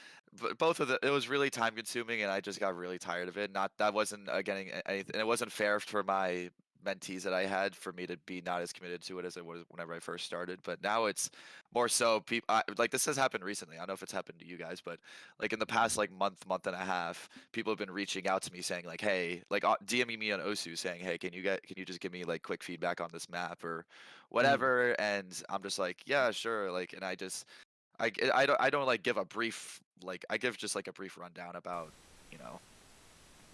both of it was really time consuming, and I just got really tired of it. Not that wasn't getting anything, and it wasn't fair for my mentees that I had for me to be not as committed to it as I was whenever I first started. But now it's more so people like this has happened recently. I don't know if it's happened to you guys, but like in the past like month and a half, people have been reaching out to me saying like, hey, like DMing me on Osu saying, hey, can you just give me like quick feedback on this map or whatever? And I'm just like, yeah, sure. Like, and I don't like give a brief, like I give just like a brief rundown about you know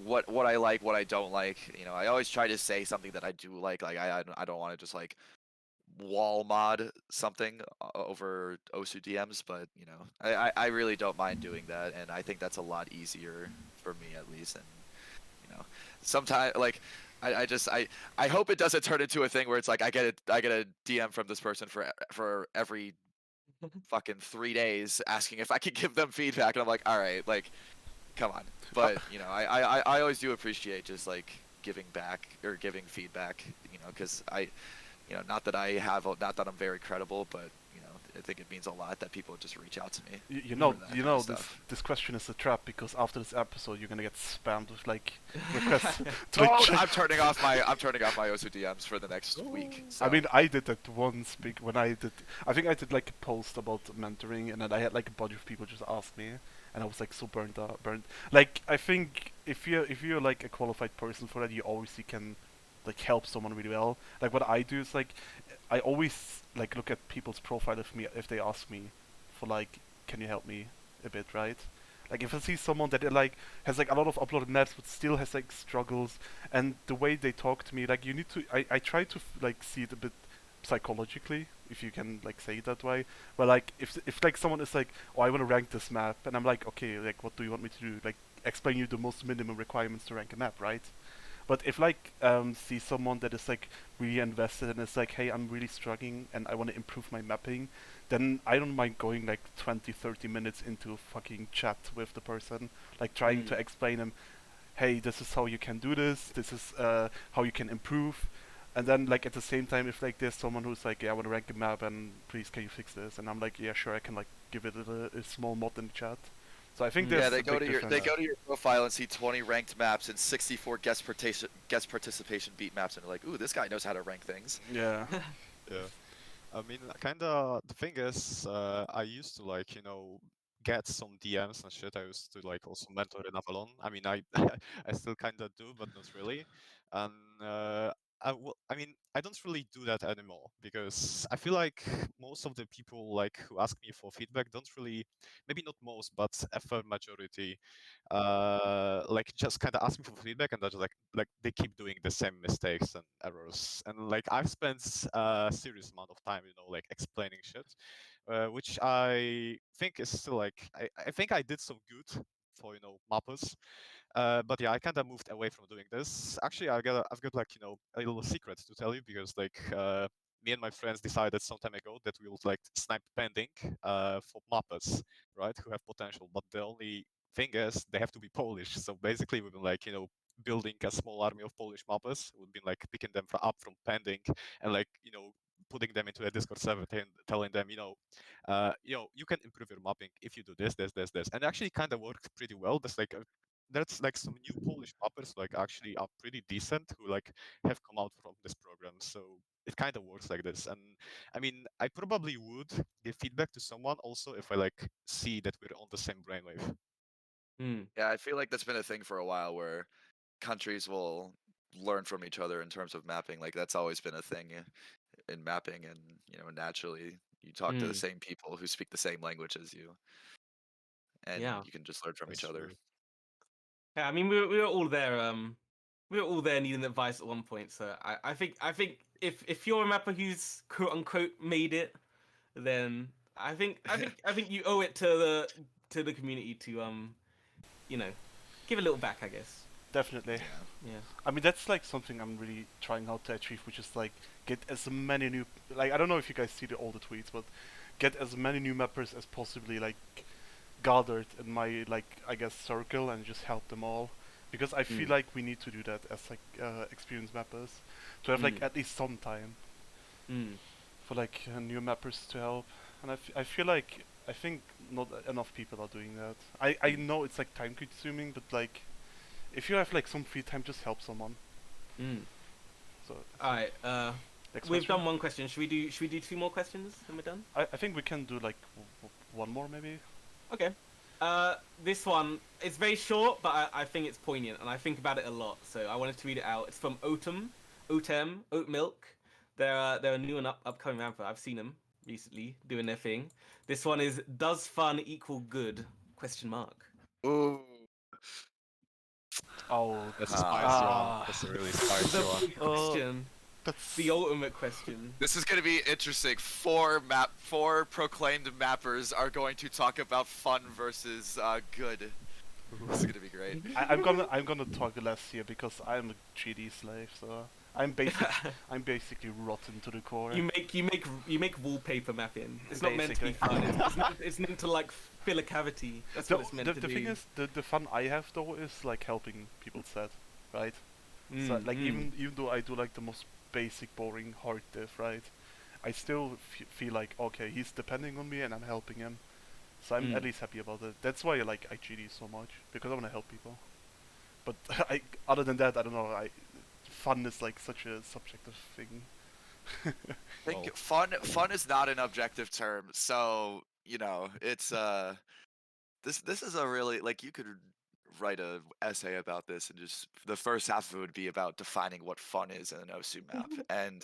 what I like, what I don't like. I always try to say something that I do like. Like I don't want to just like wall mod something over Osu DMs, but I really don't mind doing that, and I think that's a lot easier for me at least. And sometimes like I hope it doesn't turn into a thing where it's like I get a DM from this person for every fucking 3 days asking if I could give them feedback, and I'm like, all right, like come on. But you know, I always do appreciate just like giving back or giving feedback. You know, because not that not that I'm very credible, but you know, I think it means a lot that people just reach out to me. You for know, that you kind know, of this stuff. this question is a trap because after this episode, you're gonna get spammed with like requests to Oh, like check. I'm turning off my Osu DMs for the next week. So. I mean, I did that once when I think I did like a post about mentoring, and then I had like a bunch of people just ask me, and I was like so burnt. Like, I think if you're like a qualified person for that, you obviously can like help someone really well. Like what I do is like, I always like look at people's profile if they ask me for like, can you help me a bit, right? Like if I see someone that like has like a lot of uploaded maps but still has like struggles, and the way they talk to me, like you need to, I try to like see it a bit psychologically, if you can like say it that way. But like if like someone is like, oh, I want to rank this map, and I'm like, okay, like what do you want me to do? Like explain you the most minimum requirements to rank a map, right? But if like see someone that is like really invested and is like, hey, I'm really struggling and I want to improve my mapping, then I don't mind going like 20, 30 minutes into a fucking chat with the person, like trying to explain them, hey, this is how you can do this. This is how you can improve. And then like at the same time, if like there's someone who's like, yeah, I want to rank a map and please can you fix this? And I'm like, yeah, sure, I can like give it a small mod in the chat. So I think there's Yeah, a they go big to your difference. profile and see 20 ranked maps and 64 guest participation beat maps, and they're like, ooh, this guy knows how to rank things. Yeah. Yeah. I mean, kinda. The thing is, I used to like, get some DMs and shit. I used to like also mentor in Avalon. I mean, I I still kinda do, but not really. And I mean, I don't really do that anymore because I feel like most of the people like who ask me for feedback don't really, maybe not most, but a fair majority, like just kind of ask me for feedback and that's like they keep doing the same mistakes and errors. And like I've spent a serious amount of time, like explaining shit, which I think is still like I think I did some good for mappers. But yeah, I kind of moved away from doing this. Actually, I've got like a little secret to tell you because like me and my friends decided some time ago that we would like snipe pending for mappers, right, who have potential. But the only thing is they have to be Polish. So basically, we've been like building a small army of Polish mappers. We've been like picking them up from pending and like putting them into a Discord server, telling them, you can improve your mapping if you do this, and actually kind of worked pretty well. There's like some new Polish mappers like actually are pretty decent who like have come out from this program. So it kind of works like this. And I mean, I probably would give feedback to someone also if I like see that we're on the same brainwave. Yeah, I feel like that's been a thing for a while where countries will learn from each other in terms of mapping. Like that's always been a thing in mapping, and naturally you talk to the same people who speak the same language as you, and Yeah. you can just learn from That's each other. true. Yeah, I mean, we were all there. We were all there needing advice at one point. So I think if you're a mapper who's quote unquote made it, then I think you owe it to the community to give a little back, I guess. Definitely. Yeah. Yeah. I mean, that's like something I'm really trying hard to achieve, which is like get as many new, like I don't know if you guys see all the tweets, but get as many new mappers as possibly like gathered in my like I guess circle and just help them all, because I feel like we need to do that as like experienced mappers to have like at least some time for like new mappers to help, and I feel like I think not enough people are doing that. I know it's like time consuming, but like if you have like some free time, just help someone. So All right. next We've question. done one question. Should we do two more questions? Then we're done. I think we can do like one more maybe. Okay. This one is very short, but I think it's poignant, and I think about it a lot. So I wanted to read it out. It's from Oat Milk. They're a new and upcoming rapper. I've seen them recently doing their thing. This one is: Does fun equal good? Question mark. Ooh. Oh, That's a spicy one. ah, That's a really spicy The one. big question. that's The ultimate question. This is going to be interesting. Four proclaimed mappers are going to talk about fun versus good. This is going to be great. I'm gonna talk less here because I'm a GD slave, so I'm basically rotten to the core. You make wallpaper mapping. It's not meant to be Basically. fun. It's meant to like fill a cavity. That's what it's meant to the do. thing is, the fun I have though is like helping people set, right? So like even though I do like the most basic, boring hard diff, right? I still feel like okay, he's depending on me and I'm helping him, so I'm at least happy about it. That's why I like IGD so much, because I want to help people. But other than that, I don't know. Fun is like such a subjective thing. I think fun is not an objective term, so you know it's this is a really like you could write a essay about this and just the first half of it would be about defining what fun is in an OSU map, and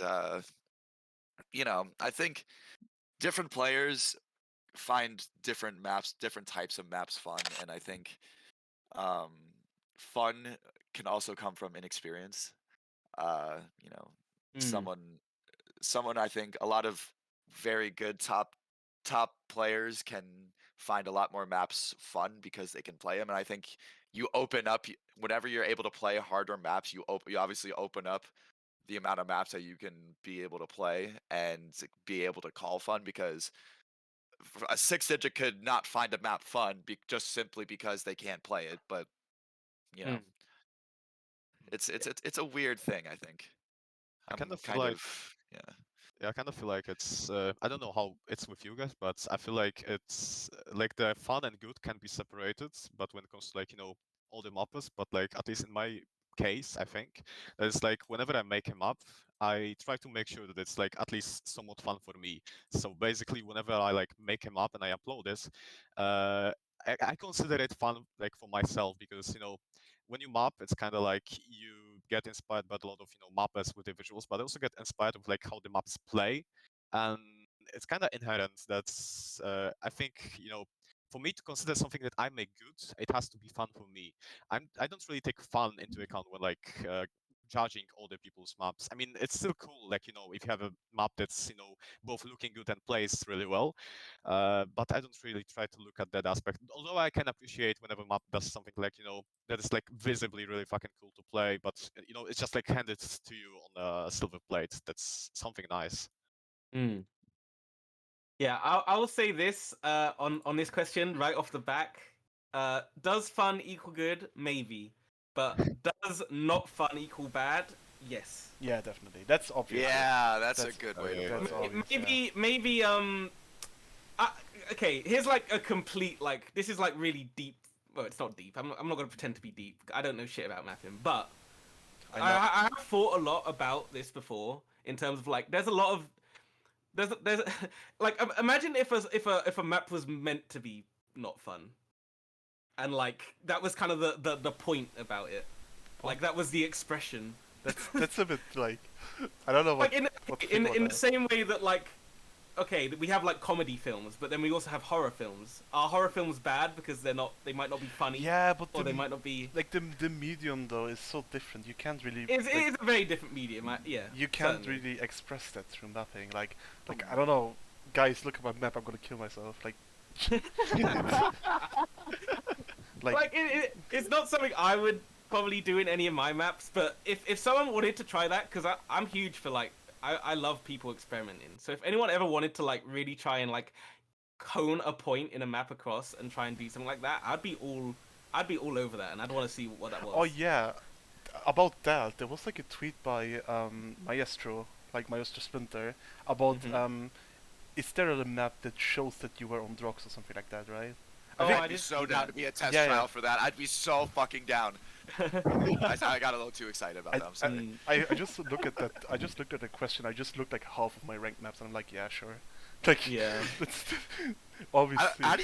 you know I think different players find different maps, different types of maps fun, and I think um, fun can also come from inexperience. You know, someone I think a lot of very good top players can find a lot more maps fun because they can play them, and I think you open up whenever you're able to play harder maps. You obviously open up the amount of maps that you can be able to play and be able to call fun because a 6-digit could not find a map fun just simply because they can't play it. But you know, it's a weird thing. I think I kind I'm of feel kind like, of yeah. yeah, I kind of feel like it's, I don't know how it's with you guys, but I feel like it's like the fun and good can be separated, but when it comes to like, all the mappers, but like at least in my case, I think that it's like whenever I make a map, I try to make sure that it's like at least somewhat fun for me. So basically, whenever I like make a map and I upload this, I consider it fun like for myself because when you map, it's kind of like you get inspired by a lot of mappers with the visuals, but also get inspired with like how the maps play, and it's kind of inherent. That's I think for me to consider something that I make good, it has to be fun for me. I don't really take fun into account when like judging other people's maps. I mean, it's still cool, like if you have a map that's both looking good and plays really well. But I don't really try to look at that aspect. Although I can appreciate whenever map does something like that is like visibly really fucking cool to play, but it's just like handed to you on a silver plate. That's something nice. Yeah, I will say this on this question right off the back. Does fun equal good? Maybe, but does not fun equal bad? Yes. Yeah, definitely. That's obvious. Yeah, that's a That's- good way to that's put it. obvious. Maybe okay, here's like a complete like this is like really deep. Well, it's not deep. I'm not gonna pretend to be deep. I don't know shit about mapping, but I have thought a lot about this before in terms of like there's a lot of there's like imagine if a map was meant to be not fun, and like that was kind of the point about it, like that was the expression. That's a bit like I don't know what. Like what to think in about in the that. same way that like okay, we have like comedy films, but then we also have horror films. Are horror films bad because they might not be funny? Yeah, but Or they might not be. like the medium though is so different. You can't really. It like, is a very different medium. Yeah. you can't certainly. really express that through mapping. Like I don't know, guys. Look at my map. I'm gonna kill myself. Like. Like it's not something I would probably do in any of my maps, but if someone wanted to try that, because I'm huge for like I love people experimenting. So if anyone ever wanted to like really try and like cone a point in a map across and try and do something like that, I'd be all over that, and I'd want to see what that was. Oh yeah, about that, there was like a tweet by Maestro, like Maestro Splinter, about is there a map that shows that you were on drugs or something like that, right? I'd be so down to be a test trial for that. I'd be so fucking down. I got a little too excited about that. I'm sorry. I just look at that. I just looked at the question. I just looked like half of my ranked maps, and I'm like, yeah, sure. Like, Yeah. obviously. How do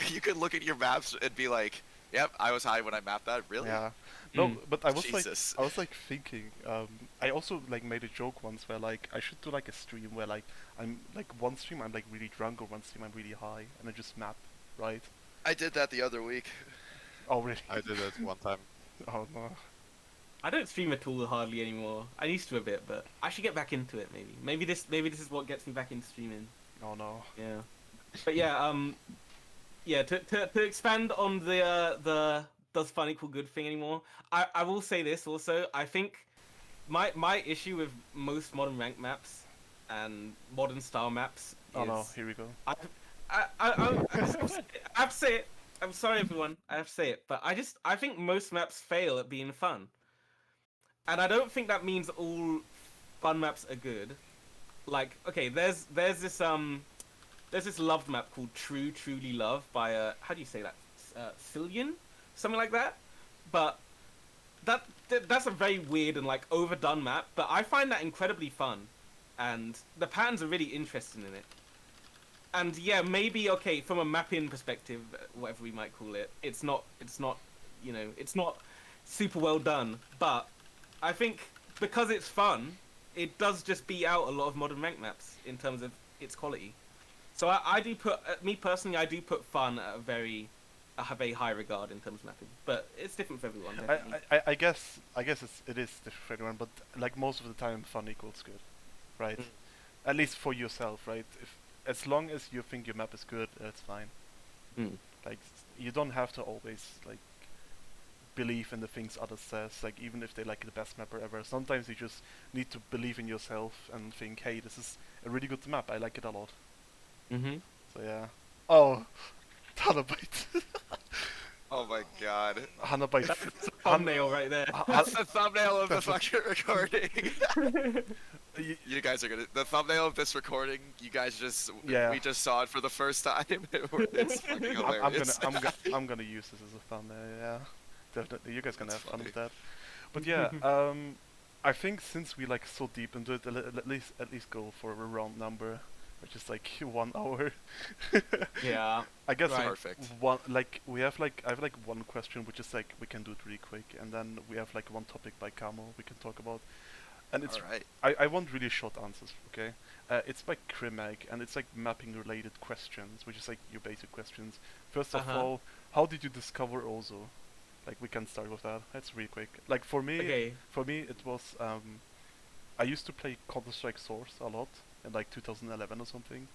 you could look at your maps and be like, "Yep, I was high when I mapped that." Really? Yeah. No, but I was Jesus. like thinking. I also like made a joke once where like I should do like a stream where like I'm like one stream I'm like really drunk or one stream I'm really high, and I just map, right? I did that the other week. Oh really? I did it one time. Oh no. I don't stream at all hardly anymore. I used to a bit, but I should get back into it. Maybe this is what gets me back into streaming. Oh no. Yeah. But yeah, yeah. To expand on the does fun equal good thing anymore. I will say this also. I think my issue with most modern rank maps and modern style maps Oh no, is here we go. I have to say it. I'm sorry, everyone. I have to say it, but I think most maps fail at being fun, and I don't think that means all fun maps are good. Like, okay, there's this loved map called Truly Love by how do you say that? Cillian, something like that. But that's a very weird and like overdone map. But I find that incredibly fun, and the patterns are really interesting in it. And yeah, maybe okay from a mapping perspective, whatever we might call it, it's not it's not super well done. But I think because it's fun, it does just beat out a lot of modern rank maps in terms of its quality. So I do put me personally, I do put fun at a very high regard in terms of mapping, but it's different for everyone. Definitely. I guess it is different for everyone, but like most of the time, fun equals good, right? Mm. At least for yourself, right? If as long as you think your map is good, it's fine. Mm. Like you don't have to always like believe in the things others says. Like even if they like the best mapper ever, sometimes you just need to believe in yourself and think, hey, this is a really good map. I like it a lot. Mm-hmm. So yeah. Oh, Hanabite. Oh my god. Hanabite. That's a thumbnail right there. That's the thumbnail of the fucking recording. You guys are gonna. The thumbnail of this recording, you guys just. Yeah. We just saw it for the first time. It's fucking hilarious. I'm gonna use this as a thumbnail. Yeah, definitely. You guys gonna have That's fun with funny. that. But yeah, I think since we like so deep into it, at least go for a round number, which is like 1 hour. Yeah. I guess Right. Perfect. one like we have like I have like one question, which is like we can do it really quick, and then we have like one topic by Camo we can talk about, and it's Alright. I want really short answers, okay? It's by Crimag, and it's like mapping related questions, which is like your basic questions. First of Uh-huh. all, how did you discover Ozo? Like we can start with that. That's really quick. Like for me, Okay. it was I used to play Counter-Strike Source a lot in like 2011 or something,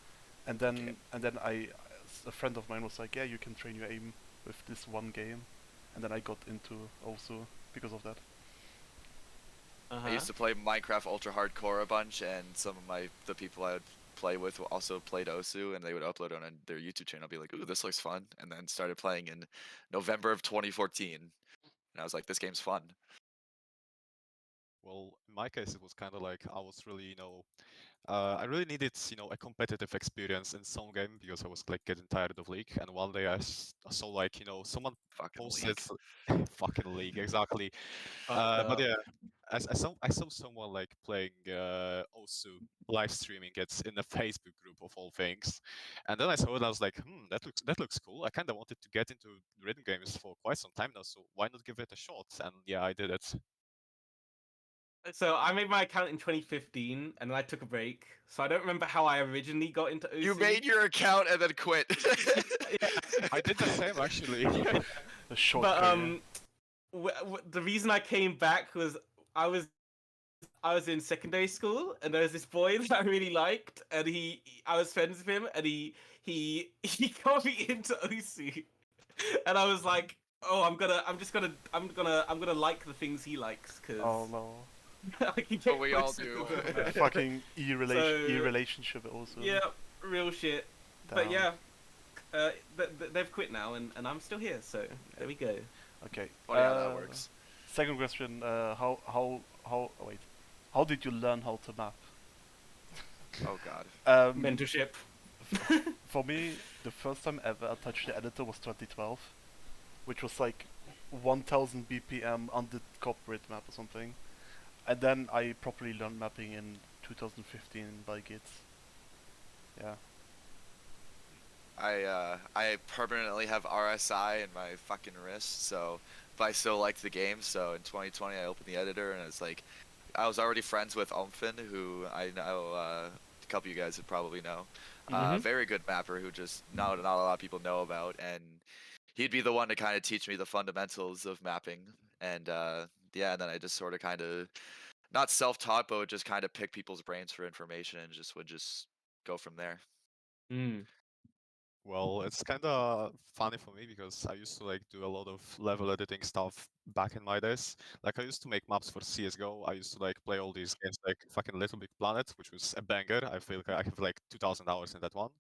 and then Okay. a friend of mine was like, yeah, you can train your aim with this one game, and then I got into Ozo because of that. Uh-huh. I used to play Minecraft Ultra Hardcore a bunch, and some of the people I would play with also played Osu, and they would upload on their YouTube channel, be like, "Ooh, this looks fun," and then started playing in November of 2014, and I was like, "This game's fun." Well, in my case, it was kind of like I was really, I really needed, a competitive experience in some game because I was like getting tired of League. And one day I saw like, someone Fucking posted League. fucking League, exactly. Fucked But up. yeah, I saw someone like playing Osu live streaming it in a Facebook group of all things, and then I saw it. I was like, that looks cool. I kind of wanted to get into rhythm games for quite some time now, so why not give it a shot? And yeah, I did it. So I made my account in 2015, and then I took a break. So I don't remember how I originally got into OC. You made your account and then quit. Yeah. I did the same actually. A short But career. the reason I came back was I was I was in secondary school, and there was this boy that I really liked, and I was friends with him, and he got me into OC, and I was like, oh, I'm gonna like the things he likes, cause Oh no. I can But get we all closer do. to him. Fucking So- e-relationship also. Yeah, real shit. But Damn. yeah, they've quit now, and I'm still here. So there we go. Okay. Funny how that works. Second question. Wait. How did you learn how to map? Oh god. Mentorship. For me, the first time ever I touched the editor was 2012, which was like 1000 BPM on the corporate map or something. And then I properly learned mapping in 2015 by Gits. Yeah. I permanently have RSI in my fucking wrist, so but I still liked the game. So in 2020, I opened the editor, and it's like I was already friends with Umfin, who I know a couple of you guys would probably know. Mhm. Very good mapper who just not a lot of people know about, and he'd be the one to kind of teach me the fundamentals of mapping. And yeah, and then I just sort of kind of not self-taught, but would just kind of pick people's brains for information and just go from there. Mm. Well, it's kind of funny for me because I used to like do a lot of level editing stuff back in my days. Like I used to make maps for CS:GO. I used to like play all these games like fucking Little Big Planet, which was a banger. I feel like I have like 2,000 hours in that one.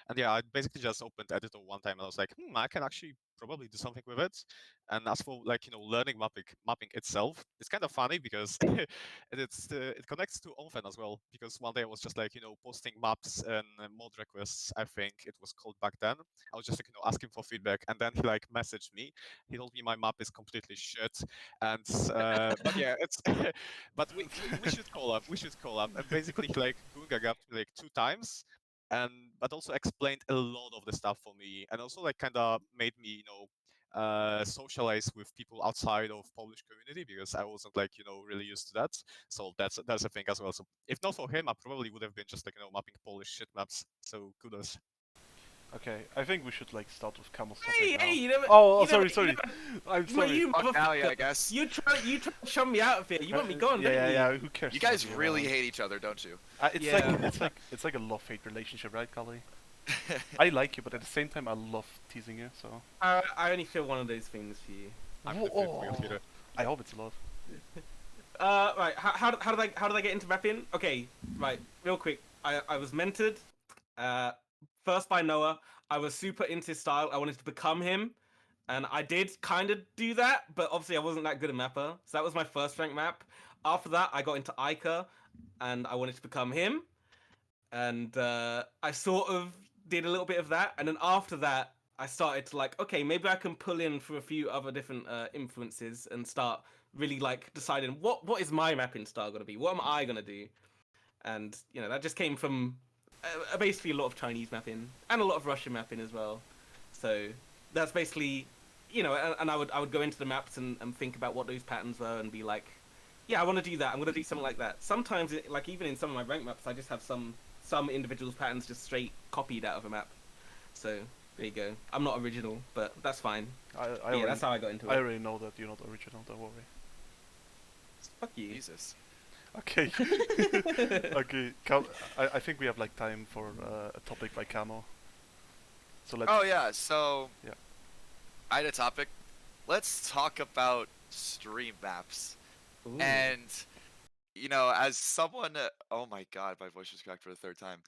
And yeah, I basically just opened editor one time and I was like, I can actually probably do something with it. And as for like learning mapping itself, it's kind of funny because it connects to Onfen as well. Because one day I was just like posting maps and mod requests. I think it was called back then. I was just like asking for feedback, and then he like messaged me. He told me my map is completely shit, and but yeah, it's but we should call up. We should call up, and basically he like Gunga got me like 2 times, and but also explained a lot of the stuff for me, and also like kind of made me socialize with people outside of Polish community because I wasn't like really used to that. So that's a thing as well. So if not for him, I probably would have been just like mapping Polish shit maps. So kudos. Okay, I think we should like start with Camo's Hey, topic hey, now. you never. Oh, you sorry, never, sorry. I'm Well, sorry. you Fuck Camellia, I motherfucker. guess. You try to shove me out of here. You want me gone, yeah, don't you? yeah, yeah. Who cares? You guys about really man? hate each other, don't you? It's Yeah. it's like a love-hate relationship, right, Kali? I like you, but at the same time, I love teasing you. So. I only feel one of those things for you. I'm the fifth wheel here. I hope it's love. Right. How did I get into mapping? Okay. Right. Real quick. I was mentored. First by Noah. I was super into his style. I wanted to become him, and I did kind of do that. But obviously, I wasn't that good a mapper. So that was my first rank map. After that, I got into Ica, and I wanted to become him. And I sort of did a little bit of that. And then after that, I started to like, okay, maybe I can pull in for a few other different influences and start really like deciding what is my mapping style going to be? What am I going to do? And that just came from basically a lot of Chinese mapping and a lot of Russian mapping as well. So that's basically, and I would go into the maps and think about what those patterns were and be like, yeah, I want to do that. I'm going to do something like that. Sometimes, like even in some of my rank maps, I just have some individuals' patterns just straight copied out of a map. So there you go. I'm not original, but that's fine. Yeah, that's how I got into I it. already know that you're not original. Don't worry. Fuck you. Jesus. Okay. Okay. I think we have like time for a topic by Camo. So let's. Oh yeah, so Yeah. I had a topic. Let's talk about stream maps. Ooh. And as someone, oh my god, my voice just cracked for the third time.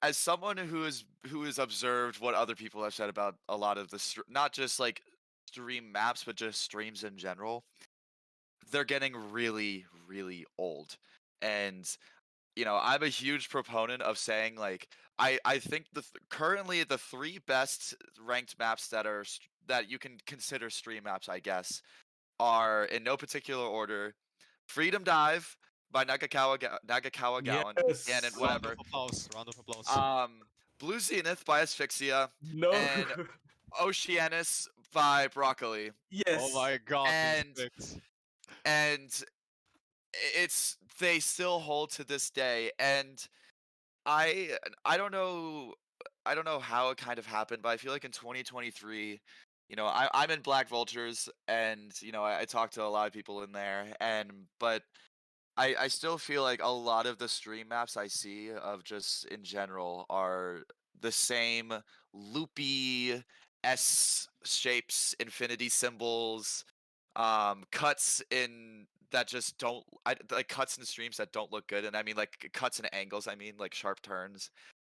As someone who has observed what other people have said about a lot of the not just like stream maps, but just streams in general, they're getting really, really old. And I'm a huge proponent of saying like I think currently the three best ranked maps that you can consider stream maps, I guess, are in no particular order: Freedom Dive by Nagakawa Gowan, Yes. and Round whatever. of applause. Round of applause. Blue Zenith by Asphyxia, No. and Oceanus by Broccoli. Yes. Oh my god, And respect. and they still hold to this day. And I don't know how it kind of happened, but I feel like in 2023, I'm in Black Vultures, and I talk to a lot of people in there, but I still feel like a lot of the stream maps I see of just in general are the same loopy S shapes, infinity symbols, cuts in that just don't like cuts in streams that don't look good, and I mean like cuts and angles, I mean like sharp turns,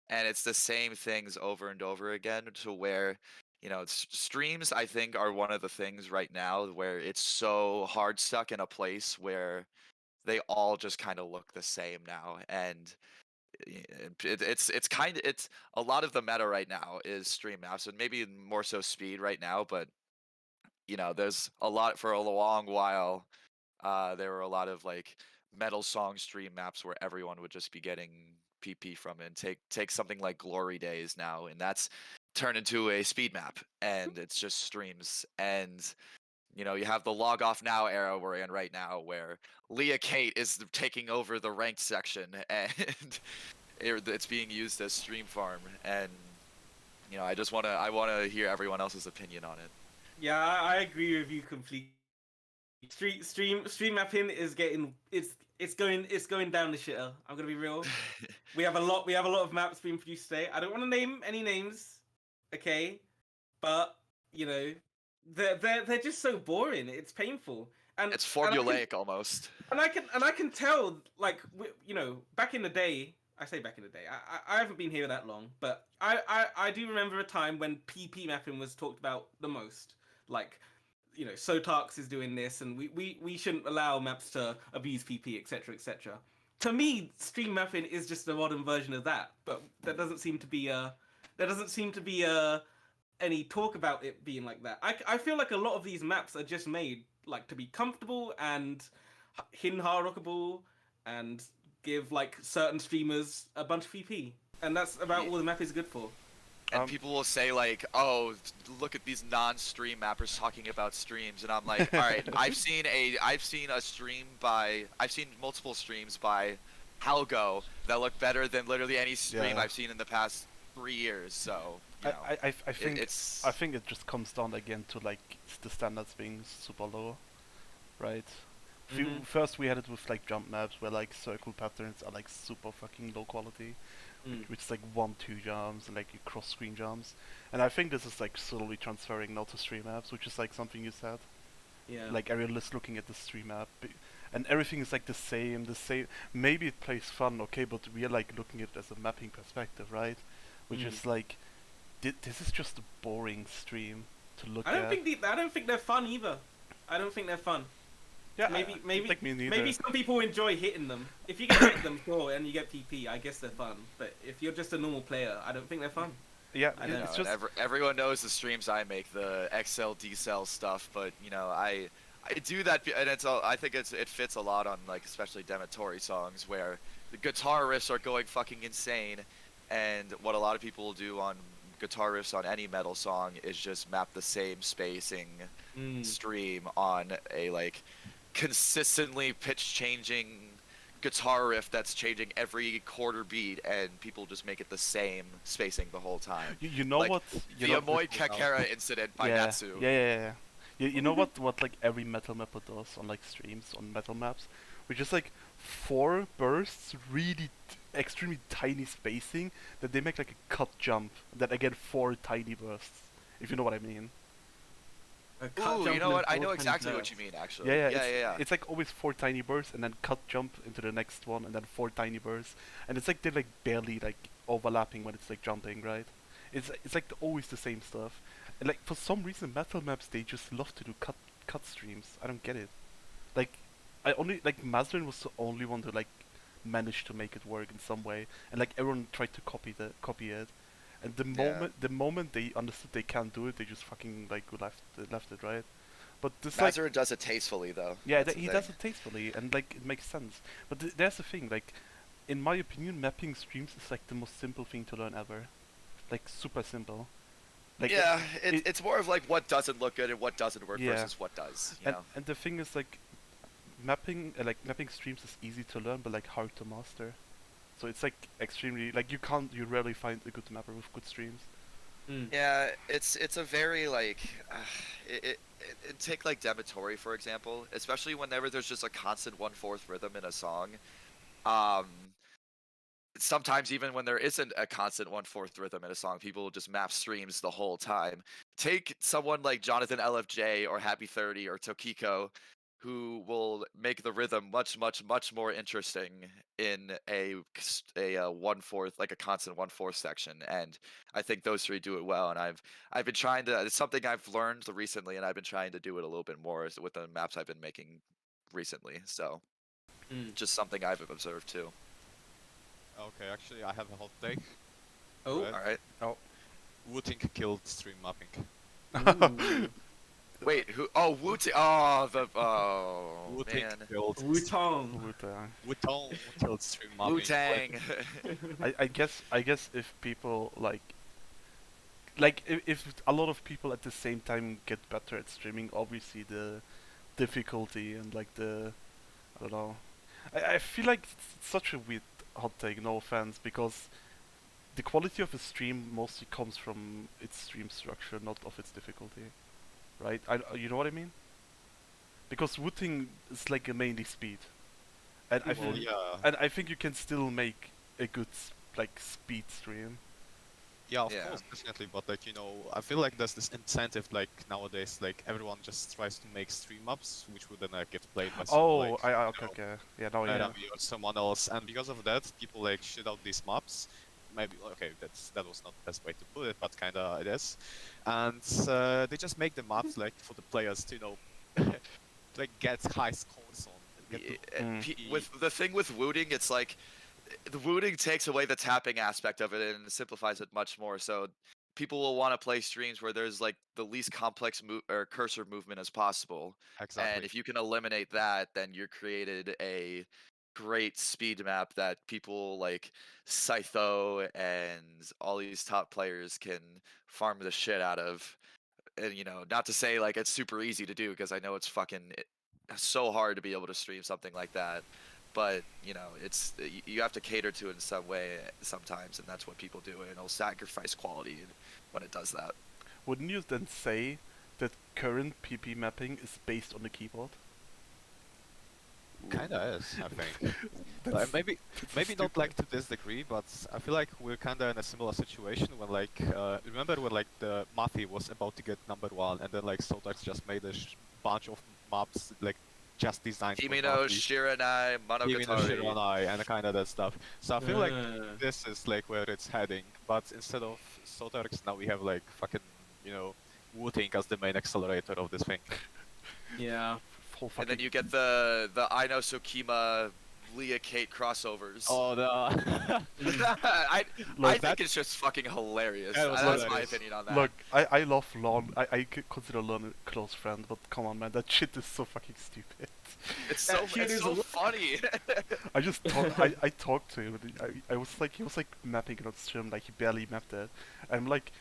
and it's the same things over and over again to where streams I think are one of the things right now where it's so hard stuck in a place where they all just kind of look the same now. And it's a lot of the meta right now is stream maps, and maybe more so speed right now, but there's a lot. For a long while there were a lot of like metal song stream maps where everyone would just be getting PP from it. And take something like Glory Days now, and that's turned into a speed map, and it's just streams. And you have the log off now era we're in right now, where Leah Kate is taking over the ranked section, and it's being used as stream farm. And I wanna hear everyone else's opinion on it. Yeah, I agree with you completely. Stream mapping is getting it's going down the shitter. I'm gonna be real. We have a lot of maps being produced today. I don't want to name any names, okay? But they're just so boring. It's painful. It's And I can formulaic almost. and I can tell, like, you know, back in the day. I say back in the day. I haven't been here that long, but I do remember a time when PP mapping was talked about the most. Like, you know, Sotarks is doing this, and we shouldn't allow maps to abuse PP, etc., etc. To me, stream mapping is just a modern version of that, but there doesn't seem to be any talk about it being like that. I feel like a lot of these maps are just made like to be comfortable and hinharockable and give like certain streamers a bunch of VP, and that's about all the map is good for. And people will say like, "Oh, look at these non-stream mappers talking about streams," and I'm like, "All right, I've seen multiple streams by Halgo that look better than literally any stream I've seen in the past 3 years." So, you know, I think it's I think it just comes down again to like the standards being super low, right? First we had it with like jump maps where like circle patterns are like super fucking low quality, which is like 1-2 jumps and like you cross screen jumps, and I think this is like slowly transferring now to stream maps, which is like something you said. Yeah. Like everyone is looking at the stream map, and everything is like the same. Maybe it plays fun, okay, but we are like looking at it as a mapping perspective, right? Which is like, this is just a boring stream to look at. I don't think they're fun either. I don't think they're fun. Yeah, maybe like me neither. maybe some people enjoy hitting them. If you can hit them, sure, and you get PP, I guess they're fun. But if you're just a normal player, I don't think they're fun. Yeah, I know, it's just everyone knows the streams I make, the XL decel stuff, but you know, I do that, and I think it fits a lot on like especially Demetori songs where the guitar riffs are going fucking insane, and what a lot of people will do on guitar riffs on any metal song is just map the same spacing stream on a like consistently pitch changing guitar riff that's changing every quarter beat, and people just make it the same spacing the whole time. You know like, what? The Amoy Kakera incident by Natsu. Yeah. You know what like every metal mapper does on like streams on metal maps, which is like 4 bursts, really extremely tiny spacing that they make like a cut jump. That again 4 tiny bursts. If you know what I mean. Ooh, you know what? I know exactly what you mean, actually. Yeah. It's like always 4 tiny bursts and then cut jump into the next one and then 4 tiny bursts, and it's like they're like barely like overlapping when it's like jumping, right? It's like always the same stuff, and like for some reason metal maps they just love to do cut streams. I don't get it. Like I only like Mazrin was the only one to like manage to make it work in some way, and like everyone tried to copy it. And the moment they understood they can't do it, they just fucking like left it, right? But this Mazarin does it tastefully, though. Yeah, he does it tastefully, and like it makes sense. But there's the thing, like, in my opinion, mapping streams is like the most simple thing to learn ever, like super simple. Like yeah, it's more of like what doesn't look good and what doesn't work versus what does. You know? And the thing is like, mapping streams is easy to learn, but like hard to master. So it's like extremely like you rarely find a good mapper with good streams. Yeah, it's a very like take like Demetori for example, especially whenever there's just a constant 1/4 rhythm in a song. Sometimes even when there isn't a constant 1/4 rhythm in a song, people will just map streams the whole time. Take someone like Jonathan LFJ or Happy 30 or Tokiko, who will make the rhythm much more interesting in a 1/4, like a constant 1/4 section, and I think those 3 do it well. And I've been trying to. It's something I've learned recently, and I've been trying to do it a little bit more with the maps I've been making recently. So, just something I've observed too. Okay, actually, I have a hot take. Oh, all right. Oh, Wu-Ting killed stream mapping. Wait, who? Oh, Wu-Ting. Oh, Wu-Ting man. killed. Wu-Tang. Wu-Tang killed stream mapping. Wu-Tang. I guess if people like if a lot of people at the same time get better at streaming, obviously the difficulty and like I don't know. I feel like it's such a weird hot take, no offense, because the quality of a stream mostly comes from its stream structure, not of its difficulty, right? You know what I mean? Because Wu-Ting is like mainly speed, and I think you can still make a good like speed stream. Yeah, of Yeah. course, definitely. But like, you know, I feel like there's this incentive like nowadays, like everyone just tries to make stream maps, which would then get played by someone Oh, like, okay, okay. Yeah, no, yeah. Jeremiad or someone else, and because of that, people like shit out these maps. Maybe okay, that was not the best way to put it, but kinda it is. And they just make the maps like for the players to, you know, like get high scores on. Get the With the thing with wooting, it's like the wooting takes away the tapping aspect of it and simplifies it much more. So people will want to play streams where there's like the least complex or cursor movement as possible. And exactly. if you can eliminate that, then you're created a great speed map that people like Scytho and all these top players can farm the shit out of. And you know, not to say like it's super easy to do because I know it's fucking so hard to be able to stream something like that. But you know, it's you have to cater to it in some way sometimes, and that's what people do, and it'll sacrifice quality when it does that. Wouldn't you then say that current PP mapping is based on the keyboard? Kinda is, I think. That's, Maybe that's maybe not stupid. like to this degree, but I feel like we're kinda in a similar situation when like remember when like the Mathi was about to get #1 and then like Sotax just made a bunch of maps like just designed for Himino, Mathi. Shiranai, Even Monogatari. Shiranai and kind of that stuff. So I feel like Uh, this is like where it's heading, but instead of Sotax now we have like fucking, you know, Wooting as the main accelerator of this thing. yeah. Whole And then fucking you get the Aino Sukima Leah Kate crossovers. Oh, the I Look, think it's just fucking hilarious. That was That's my hilarious. opinion on that. look. I love Lon. I consider Lon a close friend, but come on, man, that shit is so fucking stupid. It's That shit it's is so a- funny. I just I talked to him. And I was like, he was like mapping it on stream, like he barely mapped it. I'm like,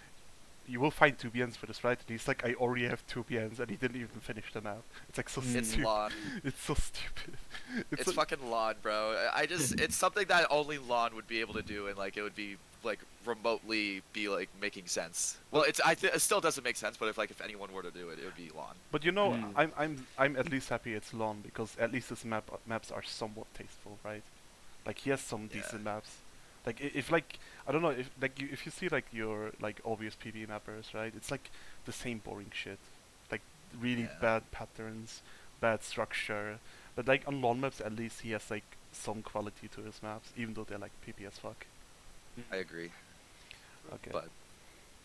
you will find 2 BNs for this, right? And he's like, I already have 2 BNs, and he didn't even finish the map. It's like so It's stupid. lawn. It's so stupid. It's like- fucking lawn, bro. I just it's something that only lawn would be able to do, and like it would be like remotely be like making sense. Well, it still doesn't make sense, but if anyone were to do it, it would be lawn. But you know, Mm. I'm at least happy it's Lon because at least his maps are somewhat tasteful, right? Like he has some Yeah. decent maps. Like if like I don't know if like if you see like your like obvious PB mappers, right? It's like the same boring shit, like really Yeah. bad patterns, bad structure. But like on Lon maps, at least he has like some quality to his maps, even though they're like PP as fuck. I agree. Okay. But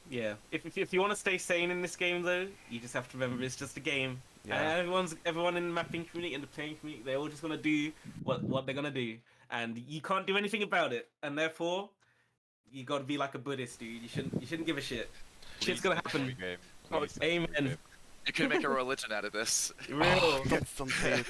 Yeah. If you want to stay sane in this game though, you just have to remember it's just a game. Yeah. And everyone in the mapping community and the playing community, they're all just gonna do what they're gonna do, and you can't do anything about it. And therefore, you gotta be like a Buddhist, dude. You shouldn't give a shit. Shit's gonna happen. Game. Oh, Please enjoy amen. game. you could make a religion out of this. Real. Don't say it.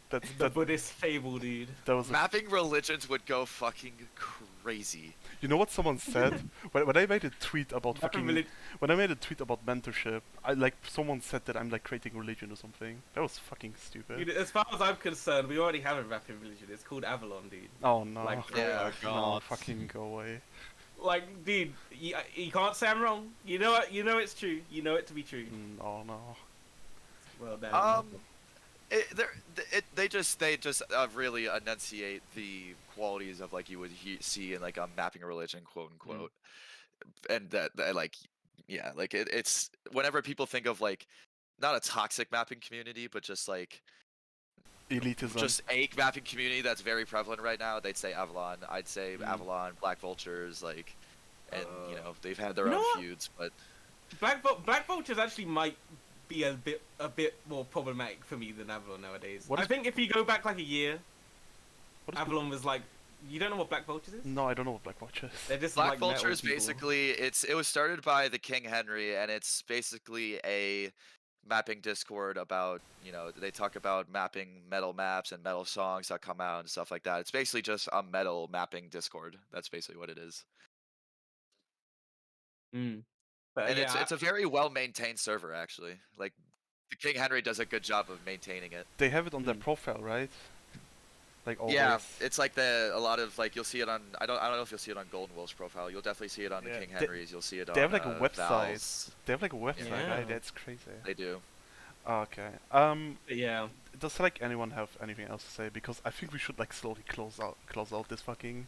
That's The Buddhist fable, dude. that was a Mapping religions would go fucking crazy. You know what someone said when I made a tweet about Mapping fucking when I made a tweet about mentorship? I like someone said that I'm like creating religion or something. That was fucking stupid. Dude, as far as I'm concerned, we already have a rapping religion. It's called Avalon, dude. Oh no! Like, Yeah. Oh no, god. fucking go away. Like, dude, you can't say I'm wrong. You know it. You know it's true. You know it to be true. No, no. Well, damn. They just really enunciate the qualities of like you would see in like a mapping a religion, quote unquote, and that like yeah, like it's whenever people think of like not a toxic mapping community, but just like Elitism. just a mapping community that's very prevalent right now, they'd say Avalon. I'd say Avalon, Black Vultures, like, and you know they've had their You know own what? feuds, but Black Vultures actually might be a bit more problematic for me than Avalon nowadays. What I is- think if you go back like a year, What is Avalon was like, you don't know what Black Vultures is? No, I don't know what Black Watch is. They're just Black like metal Vultures people. basically it was started by the King Henry, and it's basically a mapping Discord about, you know, they talk about mapping metal maps and metal songs that come out and stuff like that. It's basically just a metal mapping Discord. That's basically what it is. But And yeah, it's a very well maintained server actually. Like the King Henry does a good job of maintaining it. They have it on their profile, right? Like always. Yeah, it's like a lot of like you'll see it on I don't know if you'll see it on Golden Wolf's profile. You'll definitely see it on Yeah, the King they- Henry's. You'll see it on they have like a website. Val's. They have like a website, Yeah. right? That's crazy. They do. Okay. yeah. Does like anyone have anything else to say? Because I think we should like slowly close out this fucking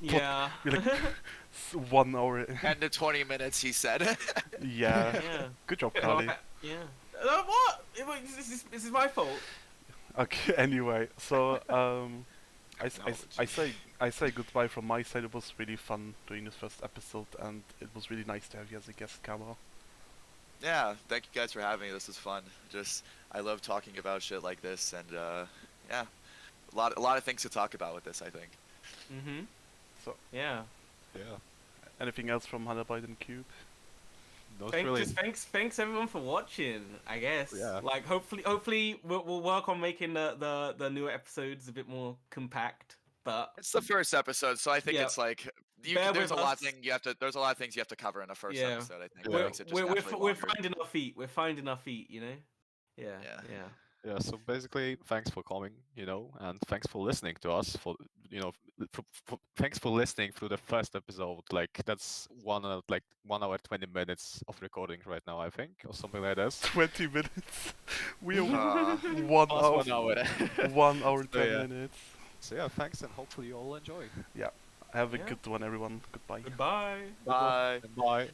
Yeah. We're like 1 hour. 10 to 20 minutes, he said. Yeah. Yeah. Good job, No, Carly. yeah. What? This is my fault. Okay. Anyway, so Acknowledge. I say goodbye from my side. It was really fun doing this first episode, and it was really nice to have you as a guest, Camo. Yeah, thank you guys for having me. This was fun. I love talking about shit like this, and yeah, a lot of things to talk about with this, I think. Mhm. So, Yeah. Yeah. anything else from Hana Biden Cube? Not really. Thanks everyone for watching. I guess. Yeah. Like hopefully we'll work on making the newer episodes a bit more compact. But It's the first episode, so I think Yeah. it's like Bear there's a with lot us. there's a lot of things you have to cover in a first Yeah. episode. I think Yeah. that makes it just We're naturally we're longer. finding our feet. We're finding our feet. You know. Yeah. Yeah. Yeah. Yeah, so basically, thanks for coming, and thanks for listening to us. Thanks for listening through the first episode. Like that's 1 hour 20 minutes of recording right now, I think, or something like this. 20 minutes. We are Uh, 1 Plus hour. 1 hour. 1 hour So, 10 yeah. minutes. So yeah, thanks, and hopefully you all enjoy. Have a Yeah. good one, everyone. Goodbye. Goodbye. bye. Bye.